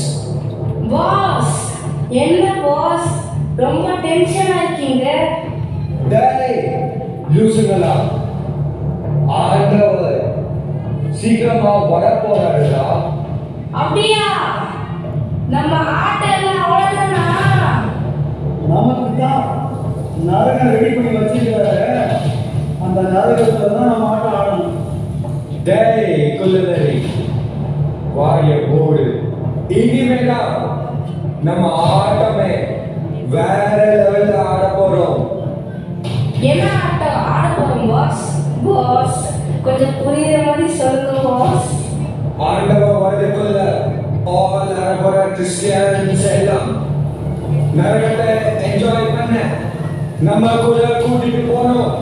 பாஸ், என்ன பாஸ், ரொம்ப டென்ஷனா இருக்கீங்க? டேய் லூசுங்களா, ஆண்டவர் சீக்கிரமா வரப்போறாருடா. அப்படியா? நம்ம ஆட்டெல்லாம் அவ்வளவுதானா? நமக்கு தான் நரகம் ரெடி பண்ணி வச்சுக்கிறாரு. அந்த நரகத்துல தான் நம்ம ஆட்டம் ஆடணும். டேய் குள்ளநரி, வாய போடு. இனிமேதான் நம்ம ஆட்டமே வேற லெவல்ல ஆட போறோம். என்ன ஆட்டம் ஆட போறோம் பாஸ்? பாஸ், கொஞ்சம் புரியுற மாதிரி சொல்லுங்க பாஸ். ஆண்டவர் வரதுக்குள்ள ஆல் அரபர கிறிஸ்டியன்ஸ் எல்லாம் நரகத்தை என்ஜாய் பண்ண நம்ம கூட கூட்டிட்டு போனோம்.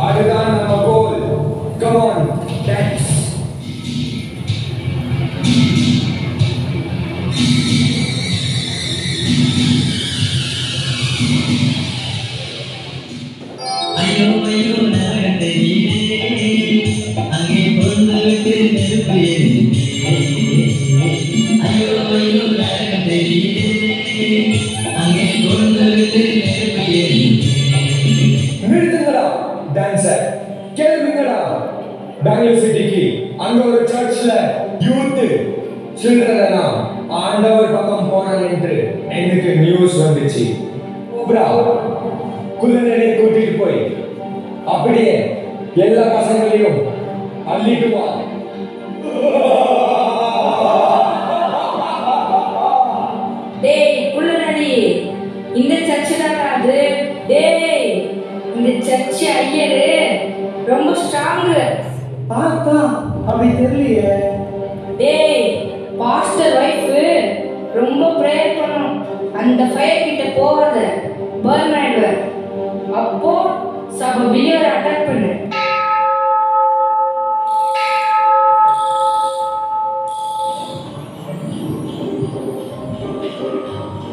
அதுதான் நம்ம கோல். Come on dance. ஐயோ ஐயோ நரகத்தை நீடே, அங்கே பொருந்து விட்டு நெருப்பு எரிந்தே. ஐயோ ஐயோ நரகத்தை நீடே, அங்கே பொருந்து விட்டு நெருப்பு எரிந்தே. நிறுத்துங்கடா டான்சர், கேளுங்கடா. பெங்களூர் சிட்டிக்கு அங்க ஒரு சர்ச்ல யூத் சில்ட்ரன் எல்லாம் ஆண்டவர் பக்கம் போறாங்க என்று எனக்கு நியூஸ் வந்துச்சு. கோப்ரா, குள்ளநரியை கூட்டிட்டு போய் அப்படியே எல்லா பசங்களையும் அள்ளிட்டு வா. டேய் குள்ளநரி, இந்த சர்ச்சு தான் அது. டேய், இந்த சர்ச்சு ஐயரு ரொம்ப ஸ்ட்ராங்கு. பார்த்தா அப்படி தெரியலையே. டேய், பாஸ்டர் வைஃப் ரொம்ப ப்ரேயர் பண்ணும். அந்த ஃபயர் கிட்ட போகாத, பர்ன் ஆயிடுவ. அப்போ சப பிலியர் அட்டாக் பண்ணு.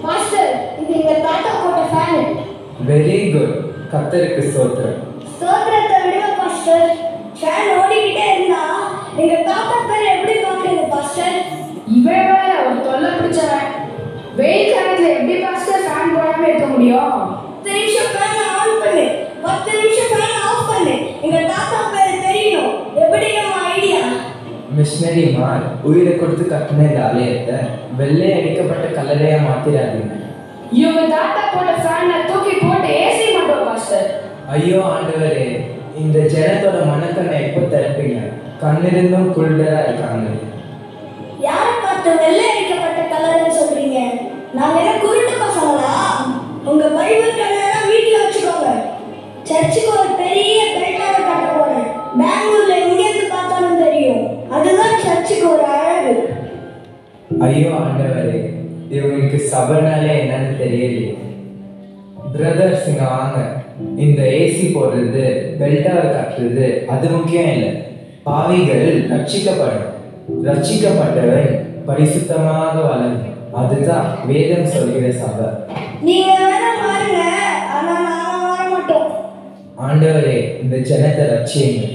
மாஸ்டர், இது எங்க தாத்தா போட்ட ஃபேன். வெரி குட், கர்த்தருக்கு ஸ்தோத்திரம். ஸ்தோத்திரத்தை விடுங்க பாஸ்டர். ஃபேன் ஓடிக்கிட்டே இருந்தா எங்க தாத்தா பேர் எப்படி பாக்குறது பாஸ்டர்? இவன் வேற ஒரு தொல்லை பிடிச்சவன். வெயில் காலத்துல எப்படி பாஸ்டர் ஃபேன் போடாம இருக்க முடியும்? 10 நிமிஷம் ஃபேன் ஆன் பண்ணு, 10 நிமிஷம் ஃபேன் ஆஃப் பண்ணு. எங்க தாத்தா பேர் தெரியணும். எப்படி நம்ம ஐடியா? மிஷினரிமார் உயிரை கொடுத்து கட்டின இந்த ஆலயத்தை வெள்ளை அடிக்கப்பட்ட கல்லறையா மாத்திராதீங்க. இவங்க தாத்தா போட்ட ஃபேனை தூக்கி போட்டு ஏசி மாட்டோம் பாஸ்டர். ஐயோ ஆண்டவரே, இந்த ஜனத்தோட மனக்கண்ணை எப்போ திறப்பீங்க? கண்ணிருந்தும் குருடரா இருக்காங்க. யாரை பார்த்து வெள்ளை அடிக்கப்பட்ட கலர்னு சொல்றீங்க? நாங்க என்ன குருட்டு பசங்களா? உங்க பைபிள் கலரை வீட்டுல வச்சுக்கோங்க. சர்ச்சுக்கு ஒரு பெரிய பெல்டாவை கட்ட போறேன். பெங்களூர்ல எங்க இருந்து பார்த்தாலும் தெரியும். அதுதான் சர்ச்சுக்கு ஒரு அழகு. ஐயோ ஆண்டவரே, இவங்களுக்கு சபைனாலே என்னன்னு தெரியலையே. பிரதர்ஸ் இங்க வாங்க. இந்த ஏசி போடுறது, பெல்டாவை கட்டுறது அது முக்கியம் இல்லை. பாவிகள் ரட்சிக்கப்படும். ரட்சிக்கப்பட்டவன் பரிசுத்தமாக வளரும். அதுதான் வேதம் சொல்கிற சபை. நீங்க வேணா மாறுங்க, ஆனா நாங்க மாற மாட்டோம். ஆண்டவரே, இந்த ஜனத்தை ரட்சியுங்க.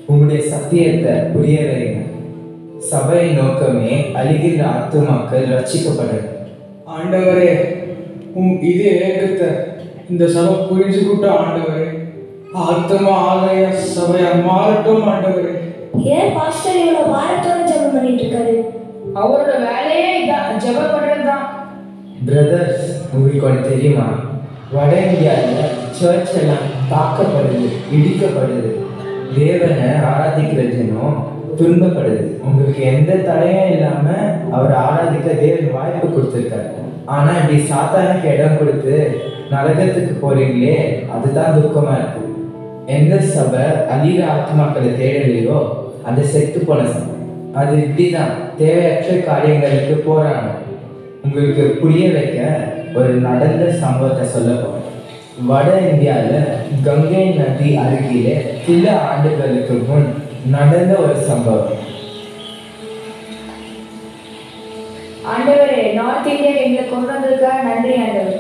உங்களுடைய சத்தியத்தை புரிய வைங்க. சபையின் நோக்கமே அழுகின்ற ஆத்துமாக்கள் ரட்சிக்கப்படும். ஆண்டவரே, இது ஏக்கத்தை இந்த சபை புரிஞ்சுக்கிட்ட ஆண்டவரே. ஆத்மா ஆலய சபையா மாறட்டும் ஆண்டவரே. ஏன் பாஸ்டர் இவ்வளவு பாரத்தோட ஜெபம் பண்ணிட்டு இருக்காரு? அவரோட வேலையே இதான், ஜெபம் பண்றதுதான். பிரதர்ஸ், உங்களுக்கு ஒன்று தெரியுமா? வட இந்தியாவில் சர்ச் எல்லாம் தாக்கப்படுது, இடிக்கப்படுது. தேவனை ஆராதிக்கிற ஜனம் துன்பப்படுது. உங்களுக்கு எந்த தடையும் இல்லாம அவர் ஆராதிக்க தேவன் வாய்ப்பு கொடுத்துருக்காரு. ஆனா இப்படி சாத்தானுக்கு இடம் கொடுத்து நரகத்துக்கு போறீங்களே, அதுதான் துக்கமா இருக்கு. எந்த சபை அழிகிற ஆத்மாக்களை தேடலையோ அது செத்து போன சபை. அது இப்படிதான் தேவையற்ற காரியங்களுக்கு போராடும். உங்களுக்கு புரிய வைக்க ஒரு நடந்த சம்பவத்தை சொல்ல போறேன். வட இந்தியாவில் கங்கை நதி அருகிலே சில ஆண்டுகளுக்கு முன் நடந்த ஒரு சம்பவம். ஆண்டவரே, நார்த் இந்தியா எங்களை கொண்டு வந்திருக்காரு. நன்றி ஆண்டவரே.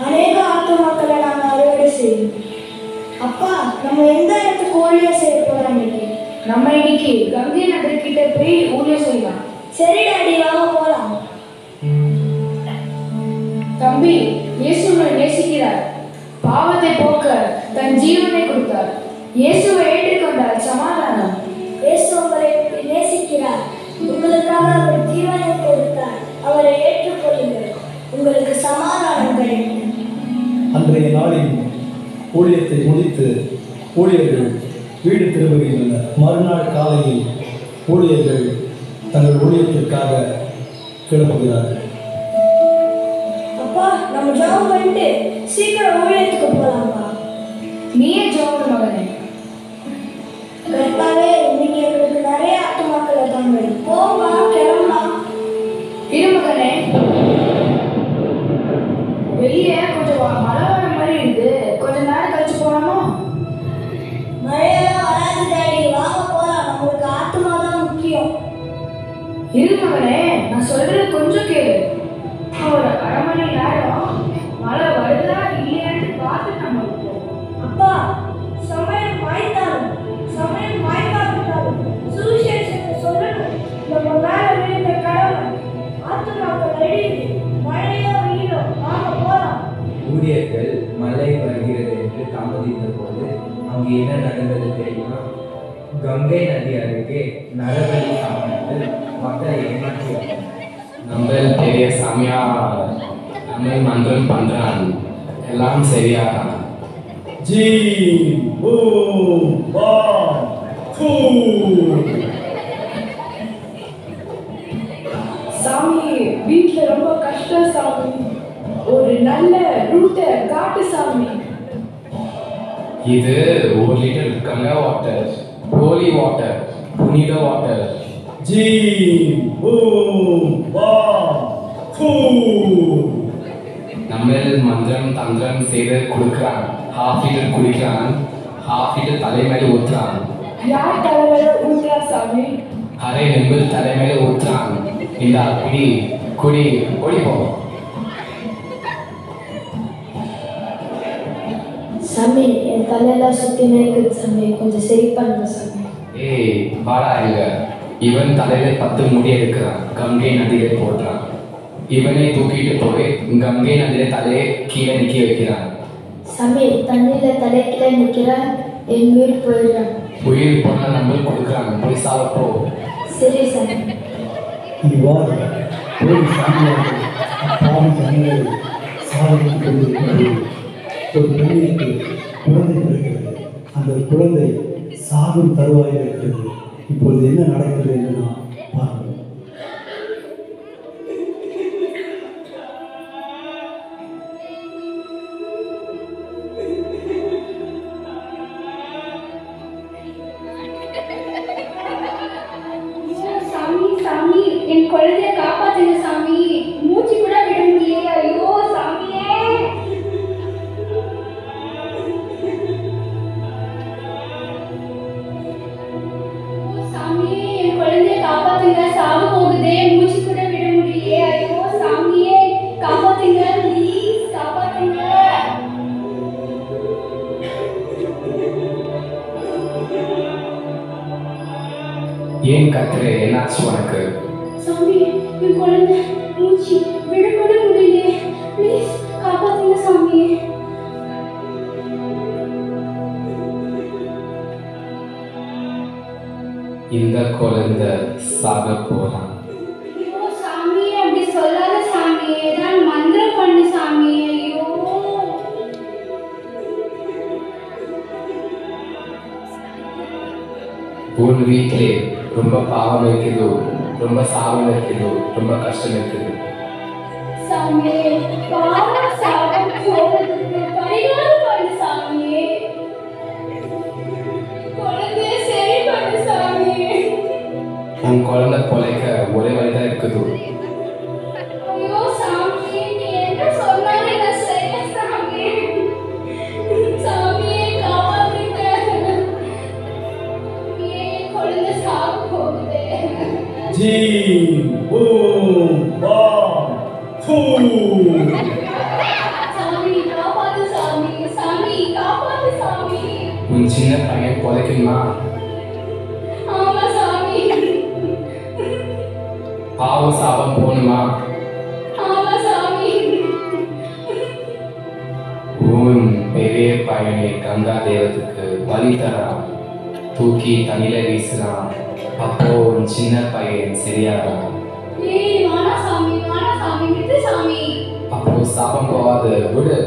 அநேக ஆத்துமாக்களை நாங்கள் அறுவடை செய்வோம். அப்பா, நம்ம எந்த இடத்துக்கு ஊழியம் செய்ய போறோம் இன்னைக்கு? நம்ம இன்னைக்கு கங்கை நகர் கிட்ட போய் ஊழியம் செய்யலாம். சரி டாடி, வாங்க போலாம். தம்பி, இயேசுவை நேசிக்கிறார். பாவத்தை போக்க தன் ஜீவனை கொடுத்தார். இயேசுவை ஏற்றுக்கொண்டார். சமாதானம். இயேசு உங்களை நேசிக்கிறார். உங்களுக்காக அவர் ஜீவனை கொடுத்தார். அவரை ஏற்றுக்கொள்ளுங்கள். உங்களுக்கு சமாதானம் கிடைக்கும். அன்றைய நாளில் ஊழியத்தை முடித்து ஊழியர்கள் வீடு திரும்புகின்றனர். மறுநாள் காலையில் ஊழியர்கள் தங்கள் ஊழியத்திற்காக கிளம்புகிறார்கள். அப்பா, நம்ம ஜாப் பண்ணிட்டு சீக்கிரம் ஊழியத்துக்கு போகலாம்ப்பா. நீயே ஜோடு மகனே. கரெக்டாகவே இன்னைக்கு எங்களுக்கு நிறைய ஆத்துமாக்களை தாங்க. போமா, கிளம்பலாம். இரு மகனே, வெளியே கொஞ்சம் மழை வர மாதிரி இருக்கு. கொஞ்ச நேரம் கழிச்சு போலாமா? மழையெல்லாம் வராது டாடி, வாங்க போலாம். நம்மளுக்கு ஆத்துமா தான் முக்கியம். இரு மகனே, நான் சொல்றது கொஞ்சம் கேளு. ஒரு அரை மணி நேரம் மழை வருதா இல்லையான்னு பார்த்து நம்ம போவோம். அப்பா, சமயம் வாய்ந்தாலும் சமயம் வாய்க்காவிட்டாலும் சுவிசேஷத்தை சொல்லணும். நம்ம மேல விழுந்த கடமை ஆத்துமாக்கள் அழியுது. மழையோ வெயிலோ, வாங்க போலாம். ஊழியர்கள் மழை வருகிறது என்று தாமதித்த போது அங்கு என்ன நடந்தது தெரியுமா? கங்கை நதி அருகே நரபலி சாமியார்கள் மக்களை ஏமாற்றினார்கள். நம்ம பெரிய சாமியா நம்ம மந்திரம் பண்றான், எல்லாம் சரியாதான். ஜி பூ பா கூ. சாமி, வீட்டுல ரொம்ப கஷ்டம் சாமி. ஒரு நல்ல ரூட்டை காட்டு சாமி. இது 1 litre Ganga water, holy water, புனித வாட்டர். ஜி பூ பா கூ. நம்ம மந்திரம் தந்திரம் செய்து கொடுக்குறான். 1/2 லிட்டர் குடிக்கிறான், 1/2 லிட்டர் தலைமையில ஊற்றுறான். யார் தலைவர ஊற்றா சாமி? அரை நெம்பிள் தலைமையில ஊற்றுறான். இந்த குடி குடி ஓடிப்போ. சாமி, என் தலையெல்லாம் சுத்தி நேக்குது சாமி, கொஞ்சம் சரி பண்ணுங்க சாமி. ஏய் வாடா இங்க. இவன் தலையில 10 முடி எடுக்கிறான், கங்கை நதியில போடுறான். இவனை தூக்கிட்டு போய் கங்கை நதியில தலையை கீழே நிக்க வைக்கிறான். சாமி, தண்ணியில தலைக்கீழ நிக்கிறேன், என் உயிர் போயிடுறேன். உயிர் போன நம்பர் கொடுக்குறாங்க, போய் சாவப்போ. சரி சாமி. இவ்வாறு ஒரு சாமியார்கள் பாவி ஜனங்களை சாதித்துக் கொண்டிருக்கிறது. ஒரு பெண்ணிற்கு குழந்தை பிறக்கிறது. அந்த குழந்தை சாகும் தருவாயில் இருக்கிறது. இப்பொழுது என்ன நடக்கிறது என்று நாம் பார்க்கிறோம். சாமி, சாமி, என் குழந்தைய காப்பாத்துங்க சாமி. மூச்சு கூட விட முடியல. ஐயோ சாமியே. சாமியே, என் குழந்தைய காப்பாத்துங்க. சாவு போகுதே, மூச்சு கூட விட முடியல. ஐயோ சாமியே, காப்பாத்துங்க, ப்ளீஸ் காப்பாத்துங்க. ஏன் கத்துற? என்னாச்சு உனக்கு? சாமி, என் குழந்தை மூச்சு விட கூட முடியல. ப்ளீஸ் காப்பாத்துங்க சாமி. இந்த குழந்தை சாக போறான். ஐயோ சாமி, அப்படி சொல்லாத சாமி. ஏதாவது மந்திரம் பண்ணு சாமி. ஐயோ உன் வீட்டிலே ரொம்ப பாவம் இருக்குது, ரொம்ப சாபம் இருக்குது, ரொம்ப கஷ்டம் இருக்குது. சாமி, பாவம் சாபம் போறதுக்கு பரிகாரம் பண்ணு சாமி. குழந்தைய சரி பண்ணு சாமி. உன் குழந்தை பொழைக்க ஒரே வழிதான் இருக்குது. ஐயோ சாமி, நீ என்ன சொன்னாலும் நான் செய்யறேன் சாமி. சாமியே காப்பாத்துங்க. சாமியே, குழந்தை சாக போகுது. ஜி பூ பா சாமி காப்பாத்து சாமி, சாமி காப்பாத்து சாமி. உன் சின்ன பையன் பொழைக்குமா? ஆமா சாமி. பாவம் சாபம் போகணுமா? ஆமா சாமி. உன் பெரிய பையனை கங்கா தேவத்துக்கு பலி தரான், தூக்கி தண்ணியில வீசுறான். அப்போ உன் சின்ன பையன் சரியாகிறான். ஏய் வாடா சாமி, வாடா சாமி, விட்டு சாமி. அப்போ சாபம் போகாது, விடு.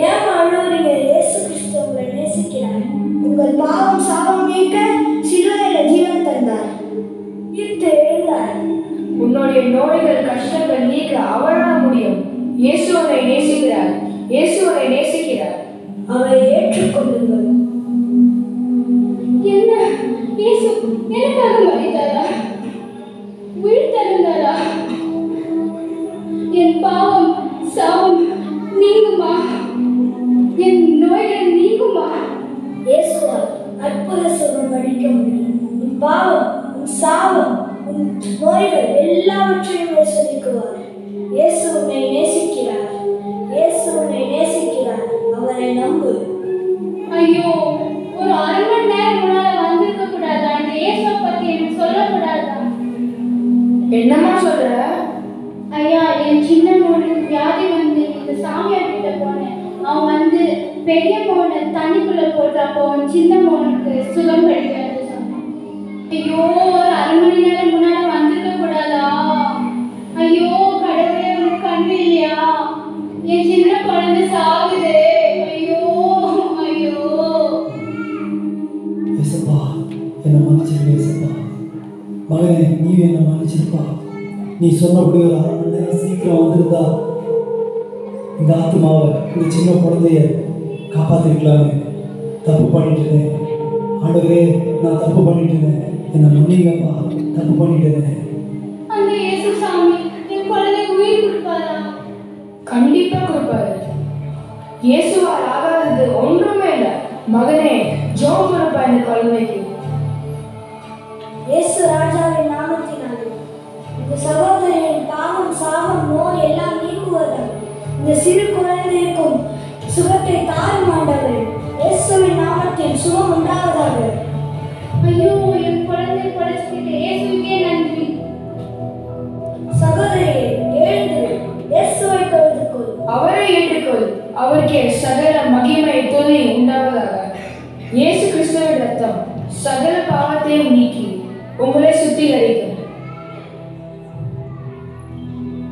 ஏன் அழுவுறீங்க? இயேசு கிறிஸ்து உங்களை நேசிக்கிறார். உங்கள் பாவம் சாபம் நீக்க சிலுவையில ஜீவன் தந்தார், உயிர்த்து எழுந்தார். உன்னுடைய நோய்கள் கஷ்டங்கள் நீக்க அவரால் முடியும். இயேசு உன்னை நேசிக்கிறார். இயேசு உன்னை நேசிக்கிறார். அவரை ஏற்றுக்கொள்ளுங்கள். என்ன இயேசு எனக்காக மரித்தாரா? உயிர் தந்தாரா? என் பாவம் சாபம் நீங்குமா? என் நோய்கள் நீங்குமா? இயேசுவால் அற்புத சுகம் அளிக்க முடியும். உன் பாவம், உன் சாபம், உன் நோய்கள் எல்லாவற்றையும் இயேசு நீக்குவார். இயேசு உன்னை நேசிக்கிறார். இயேசு உன்னை நேசிக்கிறார். அவரை நம்பு. ஐயோ, ஒரு அரை மணி நேரம் முன்னால வந்திருக்க கூடாதா? இந்த இயேசுவை பத்தி எனக்கு சொல்லக்கூடாதா? என்னம்மா சொல்ற? ஐயா, என் சின்ன மோனுக்கு வியாதி வந்து இந்த சாமியார் கிட்ட போனேன். அவன் வந்து பெரிய மோனை தண்ணிக்குள்ள போட்டப்போ சின்ன மோனுக்கு சுகம் கிடைக்காது சொன்னான். ஐயோ, ஒரு அரை மணி நேரம் முன்னால வந்திருக்க கூடாதா? ஐயோ கடவுளே, உனக்கு கண்டு இல்லையா? என் சின்ன குழந்தை சாகுதே. ஐயோ ஐயோ. ஏசப்பா, என்னை மன்னிச்சிருக்க ஏசப்பா. மகனே, நீ என்னை மன்னிச்சிருப்பா. நீ சொன்னபடி ஒரு அரை மணி நேரம் சீக்கிரம் வந்திருந்தா இந்த ஆத்மாவை, இந்த சின்ன குழந்தைய காப்பாற்றிருக்கலாமே. தப்பு பண்ணிட்டேனே ஆண்டவரே, நான் தப்பு பண்ணிட்டேனே, என்னை மன்னிங்கப்பா, தப்பு பண்ணிட்டேனே. அந்த இயேசு சாமி என் குழந்தைக்கு உயிர் கொடுப்பாரா? கண்டிப்பா கொடுப்பாரு. இயேசுவால் ஆகாதது ஒன்றுமே இல்லை. மகனே, ஜெபம் பண்ணுப்பா இந்த குழந்தைக்கு. இயேசு ராஜாவின் நாமத்தினாலே இந்த சகோதரியின் பாவம் சாபம் நோய் எல்லாம் நீங்குவதாக இந்த சிறு குழந்தைக்கும் சுகத்தை தாரும் ஆண்டவரே. இயேசுவின் நாமத்தில் சுகம் உண்டாவதாக. ஐயோ, என் குழந்தை படைச்சிட்டு இயேசுவுக்கே நன்றி. சகோதரியே, எழுந்து இயேசுவை தொழுதுகொள். அவரை ஏற்றுக்கொள். அவருக்கே சகல மகிமை துதி உண்டாவதாக. இயேசு கிறிஸ்துவின் ரத்தம் சகல பாவத்தையும் நீக்கி உங்களை சுத்திகரிக்கும்.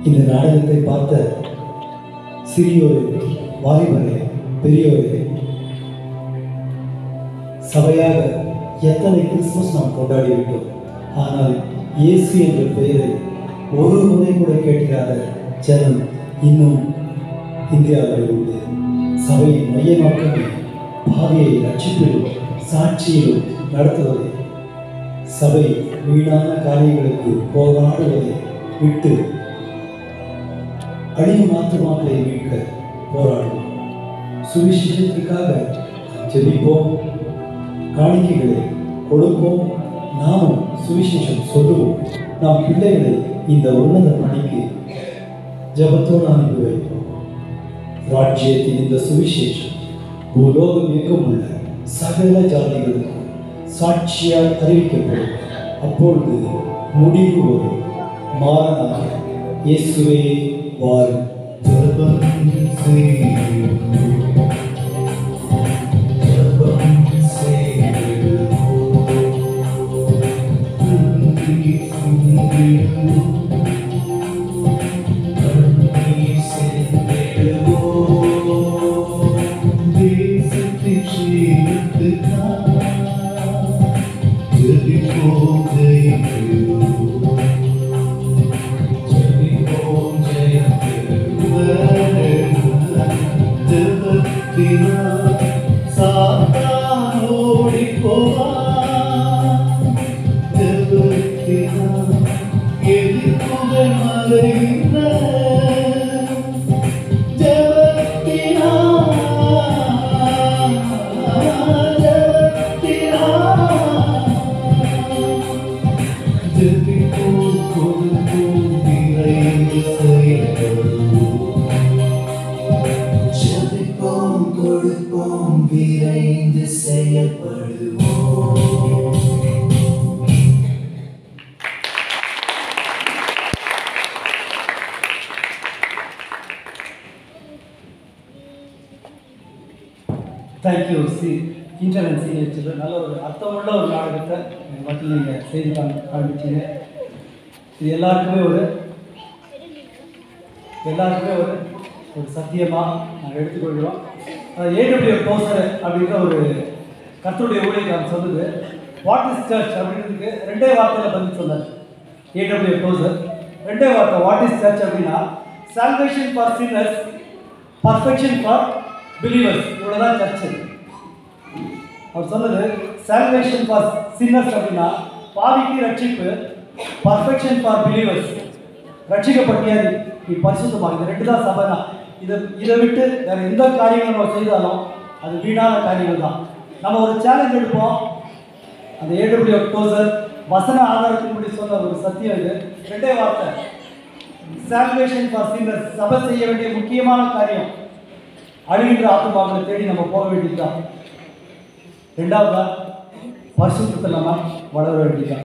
இந்த நாடகத்தை பார்த்த சிறியோரே, வாலிபரே, பெரியோரே, சபையாக எத்தனை கிறிஸ்துமஸ் நாம் கொண்டாடிவிட்டோம். ஆனால் இயேசு என்ற பெயரை ஒரு முறை கூட கேட்காத ஜனம் இன்னும் இந்தியாவில் உண்டு. சபையின் மைய நோக்கமே பாவியை ரட்சிப்பிலும் சாட்சியிலும் நடத்துவதே. சபை வீணான காரியங்களுக்கு போராடுவதை விட்டு அழியும் ஆத்துமாக்களை மீட்க போராடுவோம். சுவிசேஷத்திற்காக ஜெபிப்போம், காணிக்கைகளை கொடுப்போம், நாமும் சுவிசேஷம் சொல்லுவோம். நாம் பிள்ளைகளை இந்த உன்னத பணிக்கு ஜெபத்தோடு அனுப்பி வைப்போம். ராஜ்யத்தின் இந்த சுவிசேஷம் பூலோகம் எங்கும் உள்ள சகல ஜாதிகளுக்கும் சாட்சியால் அறிவிக்கப்படும். அப்பொழுது முடிவு வரும். மாறனாக இயேசுவே வாரும். Thank you inter and senior children. நல்ல ஒரு அர்த்தமுள்ள ஒரு நாடகத்தை மட்டும் நீங்கள் செய்து காண்பிச்சிங்க. இது எல்லாருக்குமே ஒரு சத்தியமாக நாங்கள் எடுத்துக்கொள்கிறோம். ஏடபிள்யூ டோசர் அப்படின்ற ஒரு கர்த்தருடைய ஊழியக்காரர் சொன்னது வாட் இஸ் சர்ச் அப்படின்றதுக்கு 2 வார்த்தையில் பதில் சொன்னார். ஏடபிள்யூ டோசர் 2 வார்த்தை வாட் இஸ் சர்ச் அப்படின்னா salvation for sinners, perfection for believers. இவ்வளோதான் சர்ச்சு. அவர் சொன்னது சால்வேஷன் ஃபார் சின்னர்ஸ் அப்படின்னா பாவிக்கு ரட்சிப்பு, பர்ஃபெக்ஷன் ஃபார் பிலீவர்ஸ் ரட்சிக்கப்பட்டியா நீ பரிசுத்தமாக. இது 2 தான் சபை தான். இதை விட்டு வேற எந்த காரியங்கள் நம்ம செய்தாலும் அது வீணான காரியங்கள் தான். நம்ம ஒரு சேலஞ்ச் எடுப்போம். அந்த ஏடபிள்யூ டோசர் வசன ஆதாரத்தின்படி சொன்ன ஒரு சத்தியம் இது. 2 வார்த்தை சால்வேஷன் ஃபார் சின்னர்ஸ். சபை செய்ய வேண்டிய முக்கியமான காரியம் அழிகின்ற ஆத்மாக்களை தேடி நம்ம போக வேண்டியதுதான். 2வது பரிசுத்தத்தில் நம்ம வளர வேண்டியதுதான்.